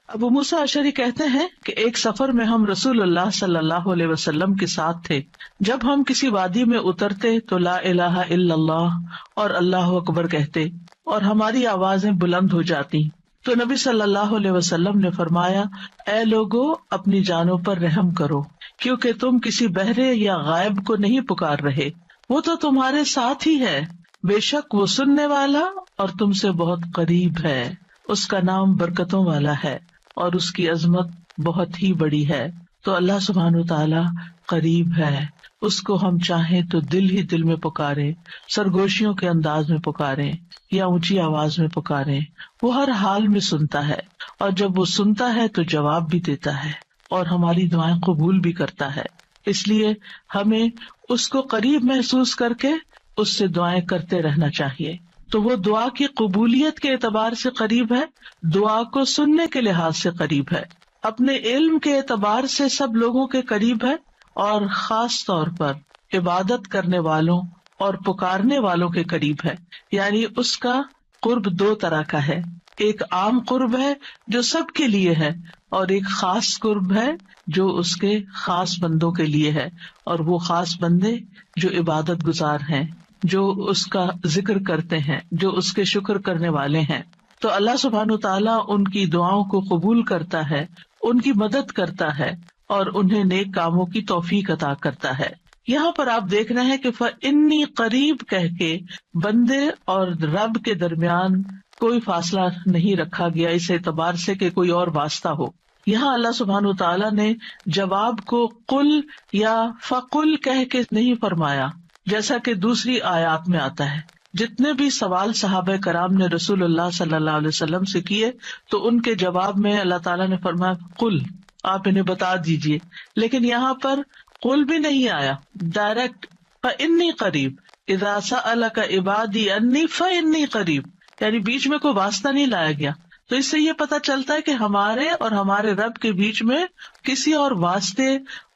ابو موسیٰ اشعری کہتے ہیں کہ ایک سفر میں ہم رسول اللہ صلی اللہ علیہ وسلم کے ساتھ تھے. جب ہم کسی وادی میں اترتے تو لا الہ الا اللہ اور اللہ اکبر کہتے اور ہماری آوازیں بلند ہو جاتی. تو نبی صلی اللہ علیہ وسلم نے فرمایا، اے لوگو اپنی جانوں پر رحم کرو، کیونکہ تم کسی بہرے یا غائب کو نہیں پکار رہے، وہ تو تمہارے ساتھ ہی ہے، بے شک وہ سننے والا اور تم سے بہت قریب ہے. اس کا نام برکتوں والا ہے اور اس کی عظمت بہت ہی بڑی ہے. تو اللہ سبحانہ وتعالی قریب ہے، اس کو ہم چاہیں تو دل ہی دل میں پکاریں، سرگوشیوں کے انداز میں پکاریں یا اونچی آواز میں پکاریں، وہ ہر حال میں سنتا ہے، اور جب وہ سنتا ہے تو جواب بھی دیتا ہے اور ہماری دعائیں قبول بھی کرتا ہے. اس لیے ہمیں اس کو قریب محسوس کر کے اس سے دعائیں کرتے رہنا چاہیے. تو وہ دعا کی قبولیت کے اعتبار سے قریب ہے، دعا کو سننے کے لحاظ سے قریب ہے، اپنے علم کے اعتبار سے سب لوگوں کے قریب ہے، اور خاص طور پر عبادت کرنے والوں اور پکارنے والوں کے قریب ہے. یعنی اس کا قرب دو طرح کا ہے، ایک عام قرب ہے جو سب کے لیے ہے، اور ایک خاص قرب ہے جو اس کے خاص بندوں کے لیے ہے. اور وہ خاص بندے جو عبادت گزار ہیں، جو اس کا ذکر کرتے ہیں، جو اس کے شکر کرنے والے ہیں. تو اللہ سبحانہ وتعالیٰ ان کی دعاؤں کو قبول کرتا ہے، ان کی مدد کرتا ہے اور انہیں نیک کاموں کی توفیق عطا کرتا ہے. یہاں پر آپ دیکھ رہے ہیں کہ فَإِنِّي قریب کہہ کے بندے اور رب کے درمیان کوئی فاصلہ نہیں رکھا گیا اس اعتبار سے کہ کوئی اور واسطہ ہو. یہاں اللہ سبحانہ وتعالیٰ نے جواب کو قل یا فقل کہہ کے نہیں فرمایا، جیسا کہ دوسری آیات میں آتا ہے. جتنے بھی سوال صحابہ کرام نے رسول اللہ صلی اللہ علیہ وسلم سے کیے تو ان کے جواب میں اللہ تعالیٰ نے فرمایا قل، آپ انہیں بتا دیجئے. لیکن یہاں پر قل بھی نہیں آیا، ڈائریکٹ فإنی قریب، اذا سألک عبادی انی فإنی قریب، یعنی بیچ میں کوئی واسطہ نہیں لایا گیا. تو اس سے یہ پتہ چلتا ہے کہ ہمارے اور ہمارے رب کے بیچ میں کسی اور واسطے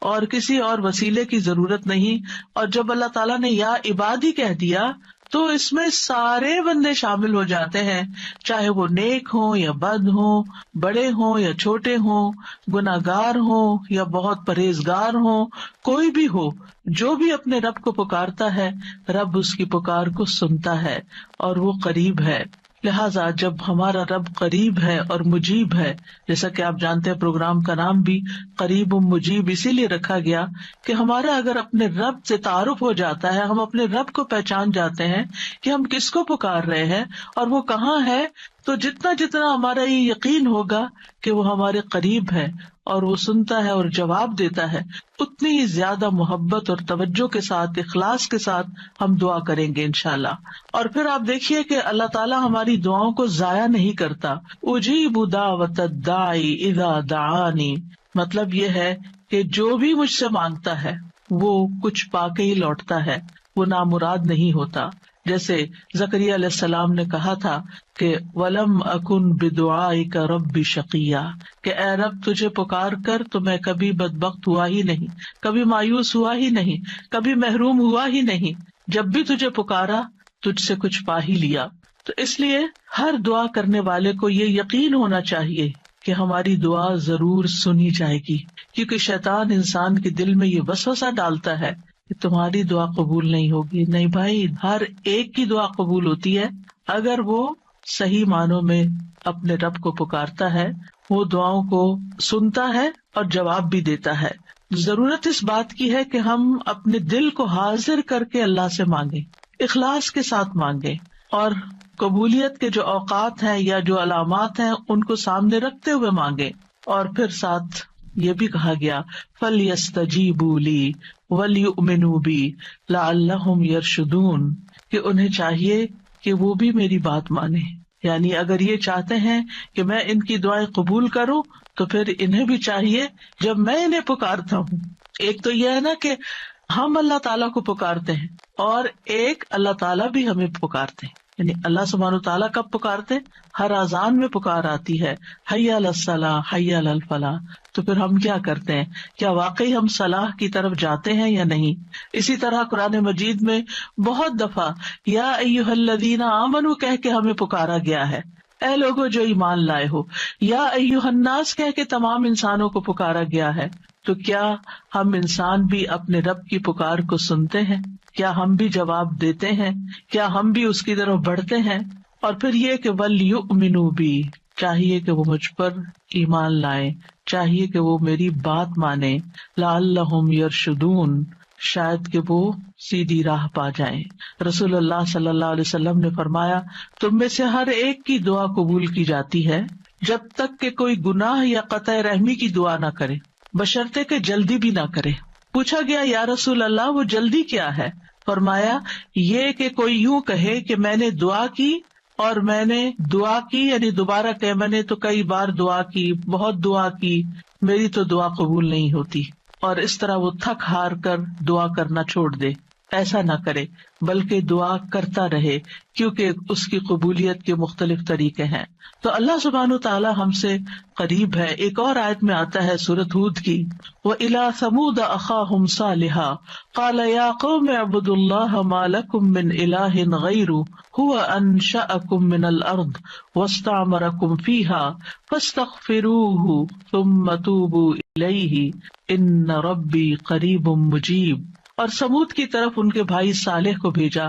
اور کسی اور وسیلے کی ضرورت نہیں. اور جب اللہ تعالیٰ نے یا عبادی کہہ دیا تو اس میں سارے بندے شامل ہو جاتے ہیں، چاہے وہ نیک ہوں یا بد ہوں، بڑے ہوں یا چھوٹے ہوں، گناہگار ہوں یا بہت پرہیزگار ہوں، کوئی بھی ہو، جو بھی اپنے رب کو پکارتا ہے رب اس کی پکار کو سنتا ہے اور وہ قریب ہے. لہٰذا جب ہمارا رب قریب ہے اور مجیب ہے، جیسا کہ آپ جانتے ہیں پروگرام کا نام بھی قریب و مجیب اسی لیے رکھا گیا کہ ہمارا اگر اپنے رب سے تعارف ہو جاتا ہے، ہم اپنے رب کو پہچان جاتے ہیں کہ ہم کس کو پکار رہے ہیں اور وہ کہاں ہے، تو جتنا جتنا ہمارا یہ یقین ہوگا کہ وہ ہمارے قریب ہے اور وہ سنتا ہے اور جواب دیتا ہے، اتنی ہی زیادہ محبت اور توجہ کے ساتھ، اخلاص کے ساتھ ہم دعا کریں گے انشاءاللہ. اور پھر آپ دیکھیے کہ اللہ تعالیٰ ہماری دعاؤں کو ضائع نہیں کرتا. اجیب دعوت الداعی اذا دعانی، مطلب یہ ہے کہ جو بھی مجھ سے مانگتا ہے وہ کچھ پا کے ہی لوٹتا ہے، وہ نامراد نہیں ہوتا. جیسے زکریا علیہ السلام نے کہا تھا کہ وَلَمْ أَكُنْ بِدُعَائِكَ رَبِّ شَقِيًّا، کہ اے رب تجھے پکار کر تو میں کبھی بدبخت ہوا ہی نہیں، کبھی مایوس ہوا ہی نہیں، کبھی محروم ہوا ہی نہیں. جب بھی تجھے پکارا تجھ سے کچھ پا ہی لیا. تو اس لیے ہر دعا کرنے والے کو یہ یقین ہونا چاہیے کہ ہماری دعا ضرور سنی جائے گی، کیونکہ شیطان انسان کے دل میں یہ وسوسہ ڈالتا ہے کہ تمہاری دعا قبول نہیں ہوگی. نہیں بھائی، ہر ایک کی دعا قبول ہوتی ہے اگر وہ صحیح معنوں میں اپنے رب کو پکارتا ہے، وہ دعاؤں کو سنتا ہے اور جواب بھی دیتا ہے. ضرورت اس بات کی ہے کہ ہم اپنے دل کو حاضر کر کے اللہ سے مانگیں، اخلاص کے ساتھ مانگیں، اور قبولیت کے جو اوقات ہیں یا جو علامات ہیں ان کو سامنے رکھتے ہوئے مانگیں. اور پھر ساتھ یہ بھی کہا گیا فَلْيَسْتَجِيبُوا لِي وَلْيُؤْمِنُوا بِي لَعَلَّهُمْ يَرْشُدُونَ، کہ انہیں چاہیے کہ وہ بھی میری بات مانیں. یعنی اگر یہ چاہتے ہیں کہ میں ان کی دعائیں قبول کروں تو پھر انہیں بھی چاہیے جب میں انہیں پکارتا ہوں، ایک تو یہ ہے نا کہ ہم اللہ تعالیٰ کو پکارتے ہیں، اور ایک اللہ تعالیٰ بھی ہمیں پکارتے ہیں. یعنی اللہ سبحانہ وتعالیٰ کب پکارتے؟ ہر اذان میں پکار آتی ہے، حی علی الصلاۃ حی علی الفلاح. تو پھر ہم کیا کرتے ہیں؟ کیا واقعی ہم صلاح کی طرف جاتے ہیں یا نہیں؟ اسی طرح قرآن مجید میں بہت دفعہ یا ایھا الذین آمنوا کہہ کے ہمیں پکارا گیا ہے. اے لوگو جو ایمان لائے ہو، یا ایھا الناس کہہ کے تمام انسانوں کو پکارا گیا ہے، تو کیا ہم انسان بھی اپنے رب کی پکار کو سنتے ہیں؟ کیا ہم بھی جواب دیتے ہیں؟ کیا ہم بھی اس کی طرف بڑھتے ہیں؟ اور پھر یہ کہ وَلْيُؤْمِنُوا بِی، چاہیے کہ وہ مجھ پر ایمان لائیں، چاہیے کہ وہ میری بات مانیں، لعلہم یرشدون، شاید کہ وہ سیدھی راہ پا جائیں۔ رسول اللہ صلی اللہ علیہ وسلم نے فرمایا، تم میں سے ہر ایک کی دعا قبول کی جاتی ہے جب تک کہ کوئی گناہ یا قطع رحمی کی دعا نہ کرے، بشرطے کہ جلدی بھی نہ کرے۔ پوچھا گیا یا رسول اللہ وہ جلدی کیا ہے؟ فرمایا یہ کہ کوئی یوں کہے کہ میں نے دعا کی اور میں نے دعا کی، یعنی دوبارہ کہ میں نے تو کئی بار دعا کی، بہت دعا کی، میری تو دعا قبول نہیں ہوتی، اور اس طرح وہ تھک ہار کر دعا کرنا چھوڑ دے۔ ایسا نہ کرے بلکہ دعا کرتا رہے، کیونکہ اس کی قبولیت کے مختلف طریقے ہیں۔ تو اللہ سبحانہ تعالیٰ ہم سے قریب ہے۔ ایک اور آیت میں آتا ہے سورۃ ہود کی، وَإِلَىٰ ثَمُودَ أَخَاهُمْ صَالِحًا قَالَ يَا قَوْمِ اعْبُدُوا اللَّهَ مَا لَكُم مِّنْ إِلَٰهٍ غَيْرُهُ هُوَ أَنشَأَكُم مِّنَ الْأَرْضِ وَاسْتَعْمَرَكُم فِيهَا فَاسْتَغْفِرُوهُ ثُمَّ تُوبُوا إِلَيْهِ إِنَّ رَبِّي قَرِيبٌ مُّجِيبٌ۔ اور سمود کی طرف ان کے بھائی صالح کو بھیجا،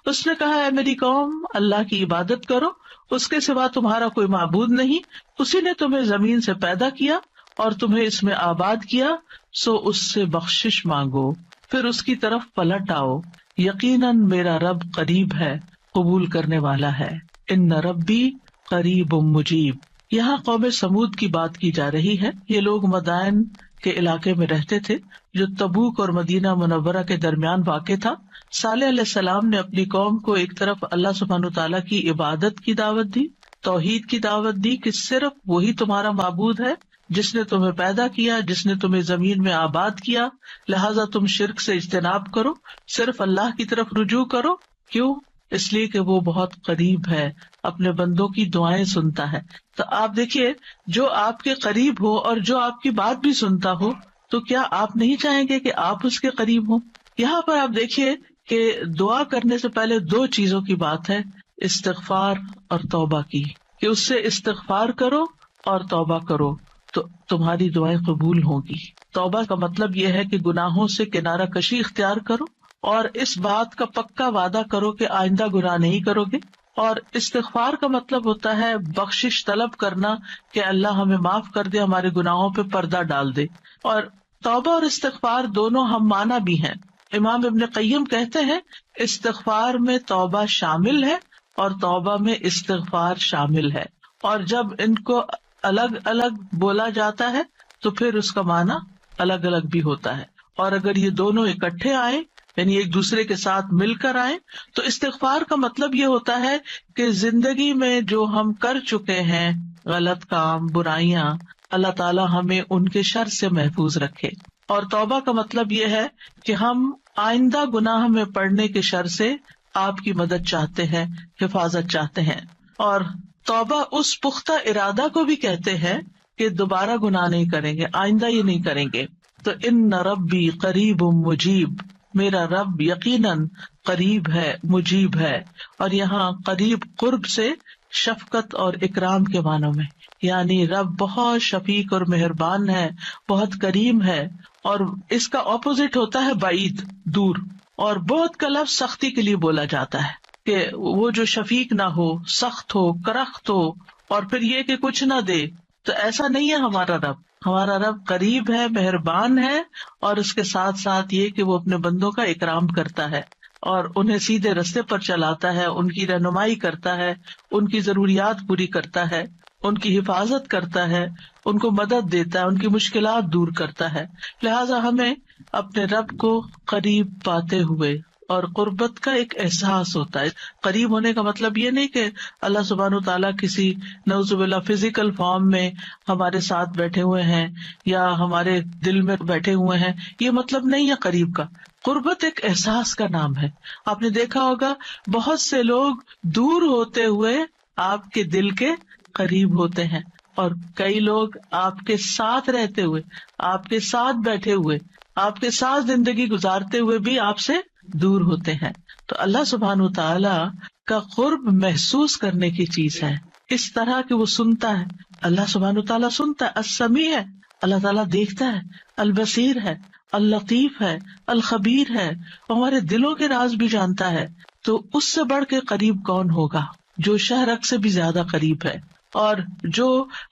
اس نے کہا اے میری قوم، اللہ کی عبادت کرو، اس کے سوا تمہارا کوئی معبود نہیں، اسی نے تمہیں زمین سے پیدا کیا اور تمہیں اس میں آباد کیا، سو اس سے بخشش مانگو، پھر اس کی طرف پلٹ آؤ، یقیناً میرا رب قریب ہے، قبول کرنے والا ہے۔ ان ربی قریب مجیب۔ یہاں قوم سمود کی بات کی جا رہی ہے۔ یہ لوگ مدائن کے علاقے میں رہتے تھے جو تبوک اور مدینہ منورہ کے درمیان واقع تھا۔ صالح علیہ السلام نے اپنی قوم کو ایک طرف اللہ سبحانہ تعالیٰ کی عبادت کی دعوت دی، توحید کی دعوت دی کہ صرف وہی تمہارا معبود ہے جس نے تمہیں پیدا کیا، جس نے تمہیں زمین میں آباد کیا، لہٰذا تم شرک سے اجتناب کرو، صرف اللہ کی طرف رجوع کرو۔ کیوں؟ اس لیے کہ وہ بہت قریب ہے، اپنے بندوں کی دعائیں سنتا ہے۔ تو آپ دیکھیے، جو آپ کے قریب ہو اور جو آپ کی بات بھی سنتا ہو، تو کیا آپ نہیں چاہیں گے کہ آپ اس کے قریب ہوں؟ یہاں پر آپ دیکھیے کہ دعا کرنے سے پہلے دو چیزوں کی بات ہے، استغفار اور توبہ کی، کہ اس سے استغفار کرو اور توبہ کرو تو تمہاری دعائیں قبول ہوں گی۔ توبہ کا مطلب یہ ہے کہ گناہوں سے کنارہ کشی اختیار کرو اور اس بات کا پکا وعدہ کرو کہ آئندہ گناہ نہیں کرو گے۔ اور استغفار کا مطلب ہوتا ہے بخشش طلب کرنا کہ اللہ ہمیں معاف کر دے، ہمارے گناہوں پہ پردہ ڈال دے۔ اور توبہ اور استغفار دونوں ہم معنی بھی ہیں۔ امام ابن قیم کہتے ہیں استغفار میں توبہ شامل ہے اور توبہ میں استغفار شامل ہے، اور جب ان کو الگ الگ بولا جاتا ہے تو پھر اس کا معنی الگ الگ بھی ہوتا ہے۔ اور اگر یہ دونوں اکٹھے آئیں، یعنی ایک دوسرے کے ساتھ مل کر آئیں، تو استغفار کا مطلب یہ ہوتا ہے کہ زندگی میں جو ہم کر چکے ہیں غلط کام، برائیاں، اللہ تعالی ہمیں ان کے شر سے محفوظ رکھے۔ اور توبہ کا مطلب یہ ہے کہ ہم آئندہ گناہ میں پڑنے کے شر سے آپ کی مدد چاہتے ہیں، حفاظت چاہتے ہیں۔ اور توبہ اس پختہ ارادہ کو بھی کہتے ہیں کہ دوبارہ گناہ نہیں کریں گے، آئندہ یہ نہیں کریں گے۔ تو ان ربی قریب مجیب، میرا رب یقیناً قریب ہے، مجیب ہے۔ اور یہاں قریب قرب سے شفقت اور اکرام کے معنوں میں، یعنی رب بہت شفیق اور مہربان ہے، بہت کریم ہے۔ اور اس کا اپوزٹ ہوتا ہے بعید، دور۔ اور بہت کا لفظ سختی کے لیے بولا جاتا ہے کہ وہ جو شفیق نہ ہو، سخت ہو، کرخت ہو، اور پھر یہ کہ کچھ نہ دے، تو ایسا نہیں ہے ہمارا رب۔ ہمارا رب قریب ہے، مہربان ہے، اور اس کے ساتھ ساتھ یہ کہ وہ اپنے بندوں کا اکرام کرتا ہے اور انہیں سیدھے رستے پر چلاتا ہے، ان کی رہنمائی کرتا ہے، ان کی ضروریات پوری کرتا ہے، ان کی حفاظت کرتا ہے، ان کو مدد دیتا ہے، ان کی مشکلات دور کرتا ہے۔ لہٰذا ہمیں اپنے رب کو قریب پاتے ہوئے، اور قربت کا ایک احساس ہوتا ہے۔ قریب ہونے کا مطلب یہ نہیں کہ اللہ سبحانہ تعالیٰ کسی نعوذ باللہ فزیکل فارم میں ہمارے ساتھ بیٹھے ہوئے ہیں یا ہمارے دل میں بیٹھے ہوئے ہیں، یہ مطلب نہیں ہے قریب کا۔ قربت ایک احساس کا نام ہے۔ آپ نے دیکھا ہوگا بہت سے لوگ دور ہوتے ہوئے آپ کے دل کے قریب ہوتے ہیں، اور کئی لوگ آپ کے ساتھ رہتے ہوئے، آپ کے ساتھ بیٹھے ہوئے، آپ کے ساتھ زندگی گزارتے ہوئے بھی آپ سے دور ہوتے ہیں۔ تو اللہ سبحانہ تعالی کا قرب محسوس کرنے کی چیز ہے، اس طرح کہ وہ سنتا ہے. اللہ سبحانہ تعالیٰ سنتا ہے، السمیع ہے، اللہ تعالیٰ دیکھتا ہے، البصیر ہے، اللطیف ہے، الخبیر ہے، ہمارے دلوں کے راز بھی جانتا ہے. تو اس سے بڑھ کے قریب کون ہوگا جو شہرک سے بھی زیادہ قریب ہے، اور جو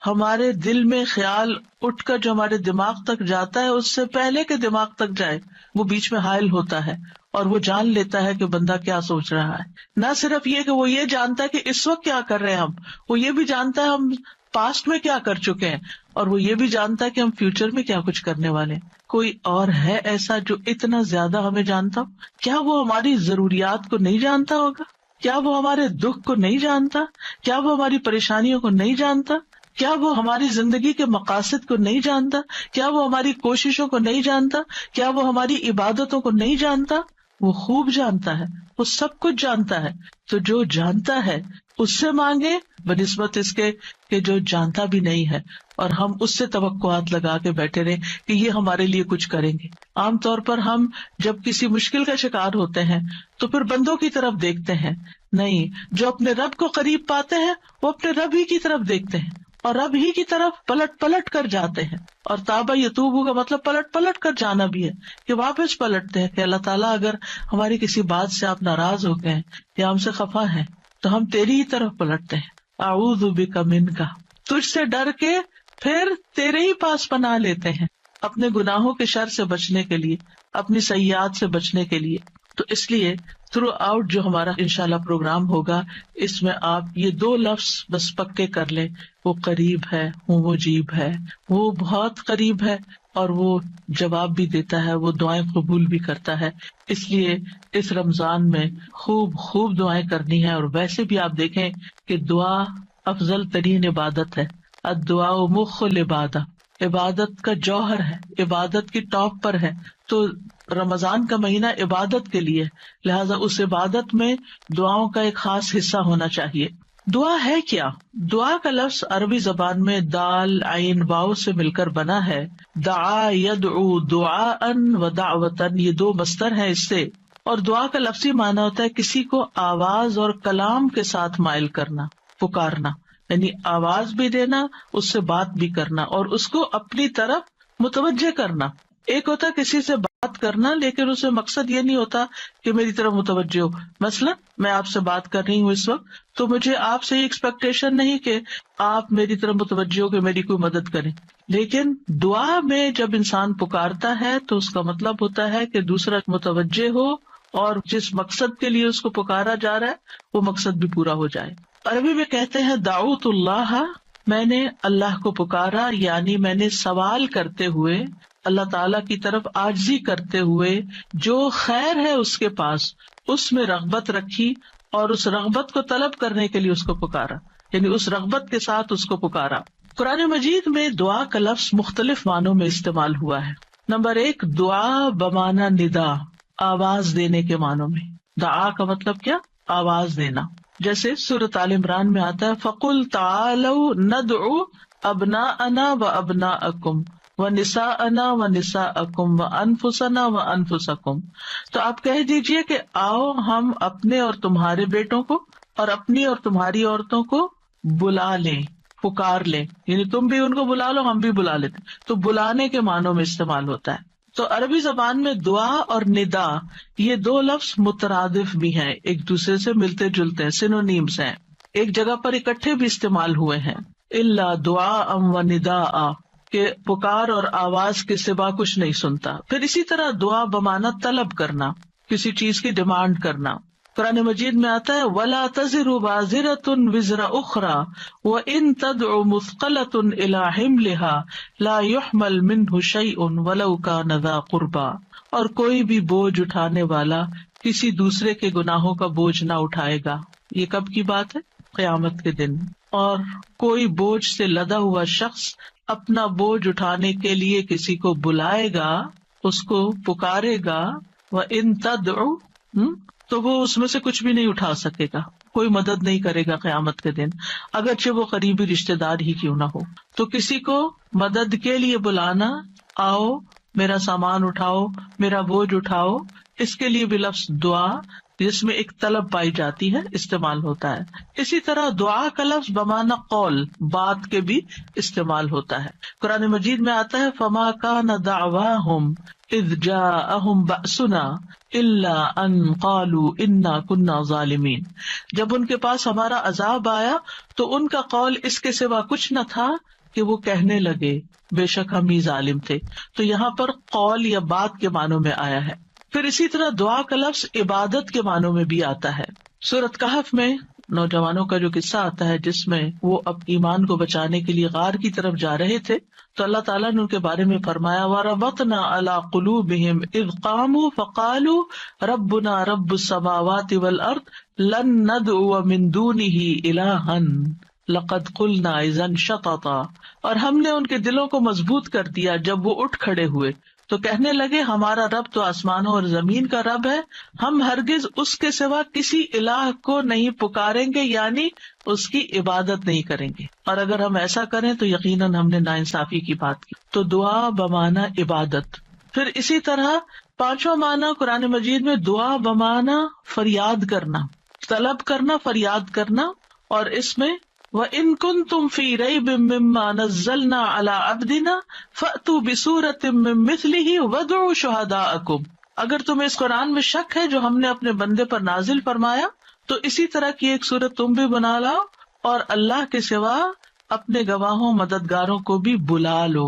ہمارے دل میں خیال اٹھ کر جو ہمارے دماغ تک جاتا ہے اس سے پہلے کہ دماغ تک جائے وہ بیچ میں حائل ہوتا ہے اور وہ جان لیتا ہے کہ بندہ کیا سوچ رہا ہے. نہ صرف یہ کہ وہ یہ جانتا ہے کہ اس وقت کیا کر رہے ہیں ہم، وہ یہ بھی جانتا ہے ہم پاسٹ میں کیا کر چکے ہیں، اور وہ یہ بھی جانتا ہے کہ ہم فیوچر میں کیا کچھ کرنے والے ہیں. کوئی اور ہے ایسا جو اتنا زیادہ ہمیں جانتا ہو؟ کیا وہ ہماری ضروریات کو نہیں جانتا ہوگا؟ کیا وہ ہمارے دکھ کو نہیں جانتا؟ کیا وہ ہماری پریشانیوں کو نہیں جانتا؟ کیا وہ ہماری زندگی کے مقاصد کو نہیں جانتا؟ کیا وہ ہماری کوششوں کو نہیں جانتا؟ کیا وہ ہماری عبادتوں کو نہیں جانتا؟ وہ خوب جانتا ہے، وہ سب کچھ جانتا ہے. تو جو جانتا ہے اس سے مانگے بنسبت اس کے کہ جو جانتا بھی نہیں ہے اور ہم اس سے توقعات لگا کے بیٹھے رہے کہ یہ ہمارے لیے کچھ کریں گے. عام طور پر ہم جب کسی مشکل کا شکار ہوتے ہیں تو پھر بندوں کی طرف دیکھتے ہیں، نہیں، جو اپنے رب کو قریب پاتے ہیں وہ اپنے رب ہی کی طرف دیکھتے ہیں اور رب ہی کی طرف پلٹ پلٹ کر جاتے ہیں. اور تابا یتوبو کا مطلب پلٹ پلٹ کر جانا بھی ہے کہ واپس پلٹتے ہیں کہ اللہ تعالیٰ اگر ہماری کسی بات سے آپ ناراض ہو گئے یا ہم سے خفا ہیں تو ہم تیری ہی طرف پلٹتے ہیں. اعوذ بک منک، تجھ سے ڈر کے پھر تیرے ہی پاس پناہ لیتے ہیں اپنے گناہوں کے شر سے بچنے کے لیے، اپنی سیئات سے بچنے کے لیے. تو اس لیے تھرو آؤٹ جو ہمارا انشاءاللہ پروگرام ہوگا اس میں آپ یہ 2 لفظ بس پکے کر لیں، وہ قریب ہے، وہ مجیب ہے، وہ بہت قریب ہے اور وہ جواب بھی دیتا ہے، وہ دعائیں قبول بھی کرتا ہے. اس لیے اس رمضان میں خوب خوب دعائیں کرنی ہے. اور ویسے بھی آپ دیکھیں کہ دعا افضل ترین عبادت ہے. الدعاء مخ العبادہ، عبادت کا جوہر ہے، عبادت کی ٹاپ پر ہے. تو رمضان کا مہینہ عبادت کے لیے، لہذا اس عبادت میں دعاؤں کا ایک خاص حصہ ہونا چاہیے. دعا ہے کیا؟ دعا کا لفظ عربی زبان میں دال عین واو سے مل کر بنا ہے. دعا یدعو دعاء و دعوتن، یہ 2 مصدر ہیں اس سے. اور دعا کا لفظی معنی ہوتا ہے کسی کو آواز اور کلام کے ساتھ مائل کرنا، پکارنا، یعنی آواز بھی دینا، اس سے بات بھی کرنا اور اس کو اپنی طرف متوجہ کرنا. ایک ہوتا ہے کسی سے بات کرنا لیکن اس میں مقصد یہ نہیں ہوتا کہ میری طرف متوجہ ہو. مثلا میں آپ سے بات کر رہی ہوں اس وقت تو مجھے آپ سے یہ ایکسپیکٹیشن نہیں کہ آپ میری طرف متوجہ ہو کہ میری کوئی مدد کریں. لیکن دعا میں جب انسان پکارتا ہے تو اس کا مطلب ہوتا ہے کہ دوسرا متوجہ ہو اور جس مقصد کے لیے اس کو پکارا جا رہا ہے وہ مقصد بھی پورا ہو جائے. عربی میں کہتے ہیں دعوت اللہ، میں نے اللہ کو پکارا، یعنی میں نے سوال کرتے ہوئے اللہ تعالیٰ کی طرف عاجزی کرتے ہوئے جو خیر ہے اس کے پاس اس میں رغبت رکھی اور اس رغبت کو طلب کرنے کے لیے اس کو پکارا، یعنی اس رغبت کے ساتھ اس کو پکارا. قرآن مجید میں دعا کا لفظ مختلف معنوں میں استعمال ہوا ہے. نمبر 1 دعا بمعنی ندا، آواز دینے کے معنوں میں. دعا کا مطلب کیا؟ آواز دینا. جیسے سورۃ آل عمران میں آتا ہے فَقُلْ تَعَالَوْا نَدْعُ أَبْنَاءَنَا وَأَبْنَاءَكُمْ وَنِسَاءَنَا وَنِسَاءَكُمْ وَأَنفُسَنَا وَأَنفُسَكُمْ. تو آپ کہہ دیجئے کہ آؤ ہم اپنے اور تمہارے بیٹوں کو اور اپنی اور تمہاری عورتوں کو بلا لیں، پکار لیں، یعنی تم بھی ان کو بلا لو ہم بھی بلا لیتے. تو بلانے کے معنوں میں استعمال ہوتا ہے. تو عربی زبان میں دعا اور ندا یہ 2 لفظ مترادف بھی ہیں، ایک دوسرے سے ملتے جلتے ہیں، سینونیمز ہیں، ایک جگہ پر اکٹھے بھی استعمال ہوئے ہیں. الا دعاء و نداء، کہ پکار اور آواز کے سوا کچھ نہیں سنتا. پھر اسی طرح دعا بمعنی طلب کرنا، کسی چیز کی ڈیمانڈ کرنا. قرآن مجید میں آتا ہے وَلَا تَزِرُ وَازِرَةٌ وِزْرَ أُخْرَى وَإِن تَدْعُ مُثْقَلَةٌ إِلَىٰ حِمْلِهَا لَا يُحْمَلْ مِنْهُ شَيْءٌ وَلَوْ كَانَ ذَا قُرْبَىٰ. اور کوئی بھی بوجھ اٹھانے والا کسی دوسرے کے گناہوں کا بوجھ نہ اٹھائے گا. یہ کب کی بات ہے؟ قیامت کے دن. اور کوئی بوجھ سے لدا ہوا شخص اپنا بوجھ اٹھانے کے لیے کسی کو بلائے گا، اس کو پکارے گا، وَإِن تَدْعُ، تو وہ اس میں سے کچھ بھی نہیں اٹھا سکے گا، کوئی مدد نہیں کرے گا قیامت کے دن، اگرچہ وہ قریبی رشتے دار ہی کیوں نہ ہو. تو کسی کو مدد کے لیے بلانا، آؤ میرا سامان اٹھاؤ، میرا بوجھ اٹھاؤ، اس کے لیے بھی لفظ دعا جس میں ایک طلب پائی جاتی ہے استعمال ہوتا ہے. اسی طرح دعا کا لفظ بمعنی قول بات کے بھی استعمال ہوتا ہے. قرآن مجید میں آتا ہے فما کان دعواہم اذ جاءہم بأسنا الا ان قالوا انا كنا ظالمین. جب ان کے پاس ہمارا عذاب آیا تو ان کا قول اس کے سوا کچھ نہ تھا کہ وہ کہنے لگے بے شک ہم ہی ظالم تھے. تو یہاں پر قول یا بات کے معنوں میں آیا ہے. پھر اسی طرح دعا کا لفظ عبادت کے معنوں میں بھی آتا ہے. سورۃ کہف میں نوجوانوں کا جو قصہ آتا ہے جس میں وہ اب ایمان کو بچانے کے لیے غار کی طرف جا رہے تھے تو اللہ تعالیٰ نے ان کے بارے میں فرمایا وَرَبَطْنَا عَلَىٰ قُلُوبِهِمْ إِذْ قَامُوا فَقَالُوا رَبُّنَا رَبُّ السَّمَاوَاتِ وَالْأَرْضِ لَن نَّدْعُوَ مِن دُونِهِ إِلَٰهًا لَقَدْ قُلْنَا إِذًا شَطَطًا. اور ہم نے ان کے دلوں کو مضبوط کر دیا جب وہ اٹھ کھڑے ہوئے تو کہنے لگے ہمارا رب تو آسمانوں اور زمین کا رب ہے، ہم ہرگز اس کے سوا کسی الہ کو نہیں پکاریں گے، یعنی اس کی عبادت نہیں کریں گے، اور اگر ہم ایسا کریں تو یقیناً ہم نے ناانصافی کی بات کی. تو دعا بمعنی عبادت. پھر اسی طرح پانچواں معنی قرآن مجید میں دعا بمعنی فریاد کرنا، طلب کرنا، فریاد کرنا. اور اس میں وَإِن كُنتُمْ فِي رَيْبٍ مِّمَّا نَزَّلْنَا عَلَىٰ عَبْدِنَا فَأْتُوا بِسُورَةٍ مِّن مِّثْلِهِ وَادْعُوا شُهَدَاءَكُمْ. اگر تمہیں اس قرآن میں شک ہے جو ہم نے اپنے بندے پر نازل فرمایا تو اسی طرح کی ایک سورت تم بھی بنا لاؤ اور اللہ کے سوا اپنے گواہوں مددگاروں کو بھی بلا لو.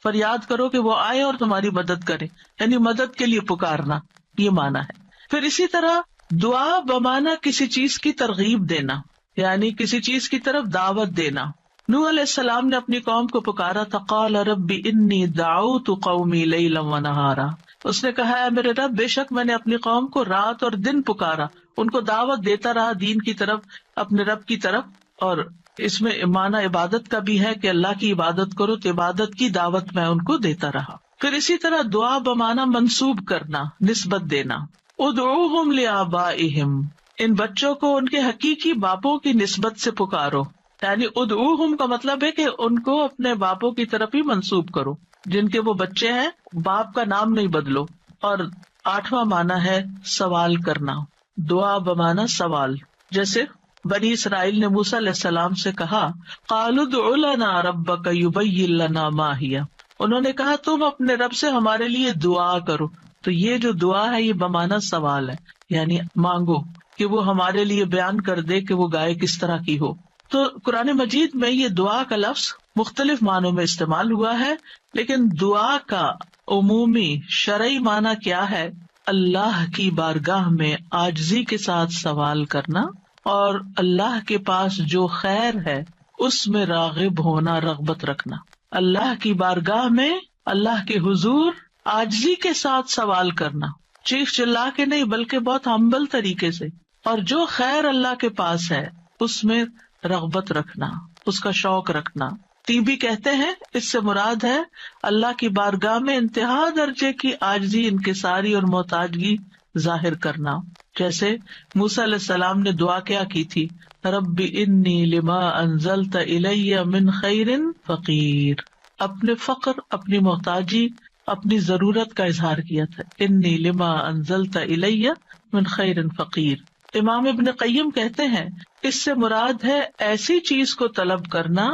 فریاد کرو کہ وہ آئے اور تمہاری مدد کرے، یعنی مدد کے لیے پکارنا، یہ معنی ہے. پھر اسی طرح دعا بمعنی کسی چیز کی ترغیب دینا، یعنی کسی چیز کی طرف دعوت دینا. نوح علیہ السلام نے اپنی قوم کو پکارا تھا قال رب انی دعوت قومی لیلا ونہارا. اس نے کہا ہے میرے رب بے شک میں نے اپنی قوم کو رات اور دن پکارا، ان کو دعوت دیتا رہا دین کی طرف، اپنے رب کی طرف. اور اس میں معنی عبادت کا بھی ہے کہ اللہ کی عبادت کرو تو عبادت کی دعوت میں ان کو دیتا رہا. پھر اسی طرح دعا بمعنی منسوب کرنا، نسبت دینا. ادعوہم لآبائہم، ان بچوں کو ان کے حقیقی باپوں کی نسبت سے پکارو. یعنی ادعوہم کا مطلب ہے کہ ان کو اپنے باپوں کی طرف ہی منسوب کرو، جن کے وہ بچے ہیں باپ کا نام نہیں بدلو. اور آٹھواں معنی ہے سوال کرنا، دعا بمعنی سوال. جیسے بنی اسرائیل نے موسیٰ علیہ السلام سے کہا قالوا ادع لنا ربک یبین لنا ما ہی، انہوں نے کہا تم اپنے رب سے ہمارے لیے دعا کرو. تو یہ جو دعا ہے یہ بمعنی سوال ہے، یعنی مانگو کہ وہ ہمارے لیے بیان کر دے کہ وہ گائے کس طرح کی ہو. تو قرآن مجید میں یہ دعا کا لفظ مختلف معنوں میں استعمال ہوا ہے، لیکن دعا کا عمومی شرعی معنی کیا ہے؟ اللہ کی بارگاہ میں عاجزی کے ساتھ سوال کرنا اور اللہ کے پاس جو خیر ہے اس میں راغب ہونا، رغبت رکھنا. اللہ کی بارگاہ میں اللہ کے حضور عاجزی کے ساتھ سوال کرنا، چیخ چلا کے نہیں بلکہ بہت ہمبل طریقے سے. اور جو خیر اللہ کے پاس ہے اس میں رغبت رکھنا، اس کا شوق رکھنا. تیبی کہتے ہیں اس سے مراد ہے اللہ کی بارگاہ میں انتہا درجے کی عاجزی، انکساری اور محتاجگی ظاہر کرنا. جیسے موسیٰ علیہ السلام نے دعا کیا کی تھی رب انی لما انزلت الی من خیر فقیر. اپنے فقر، اپنی محتاجی، اپنی ضرورت کا اظہار کیا تھا. انی لما انزلت الی من خیر فقیر. امام ابن قیم کہتے ہیں اس سے مراد ہے ایسی چیز کو طلب کرنا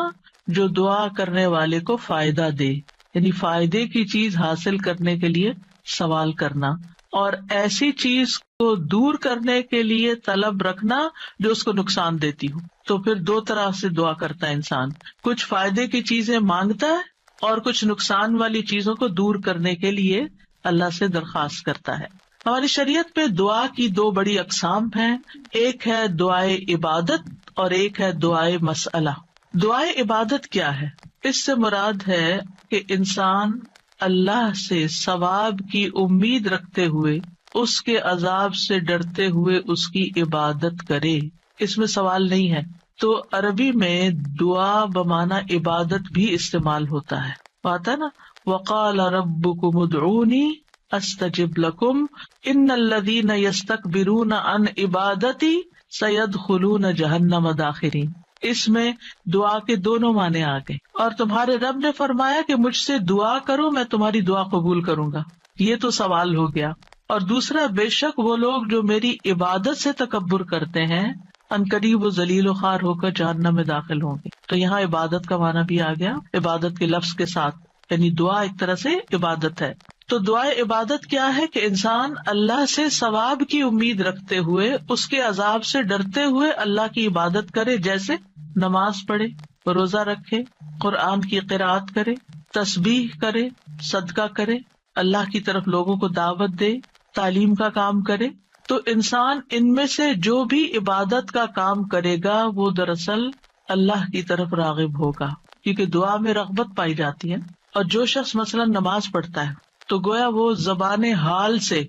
جو دعا کرنے والے کو فائدہ دے، یعنی فائدے کی چیز حاصل کرنے کے لیے سوال کرنا، اور ایسی چیز کو دور کرنے کے لیے طلب رکھنا جو اس کو نقصان دیتی ہو. تو پھر دو طرح سے دعا کرتا ہے انسان، کچھ فائدے کی چیزیں مانگتا ہے اور کچھ نقصان والی چیزوں کو دور کرنے کے لیے اللہ سے درخواست کرتا ہے. ہماری شریعت میں دعا کی دو بڑی اقسام ہیں، ایک ہے دعائے عبادت اور ایک ہے دعائے مسئلہ. دعائے عبادت کیا ہے؟ اس سے مراد ہے کہ انسان اللہ سے ثواب کی امید رکھتے ہوئے، اس کے عذاب سے ڈرتے ہوئے اس کی عبادت کرے، اس میں سوال نہیں ہے. تو عربی میں دعا بمعنی عبادت بھی استعمال ہوتا ہے. آتا نا وقال ربکم ادعونی استجب لکم ان الذین یستکبرون عن عبادتی سیدخلون جہنم داخرین. اس میں دعا کے دونوں معنی آ گئے. اور تمہارے رب نے فرمایا کہ مجھ سے دعا کرو میں تمہاری دعا قبول کروں گا، یہ تو سوال ہو گیا. اور دوسرا بے شک وہ لوگ جو میری عبادت سے تکبر کرتے ہیں عنقریب وہ ذلیل و خوار ہو کر جہنم میں داخل ہوں گے. تو یہاں عبادت کا معنی بھی آ گیا عبادت کے لفظ کے ساتھ، یعنی دعا ایک طرح سے عبادت ہے. تو دعا عبادت کیا ہے کہ انسان اللہ سے ثواب کی امید رکھتے ہوئے اس کے عذاب سے ڈرتے ہوئے اللہ کی عبادت کرے، جیسے نماز پڑھے، روزہ رکھے، قرآن کی قرأت کرے، تسبیح کرے، صدقہ کرے، اللہ کی طرف لوگوں کو دعوت دے، تعلیم کا کام کرے. تو انسان ان میں سے جو بھی عبادت کا کام کرے گا وہ دراصل اللہ کی طرف راغب ہوگا، کیونکہ دعا میں رغبت پائی جاتی ہے. اور جو شخص مثلا نماز پڑھتا ہے تو گویا وہ زبان حال سے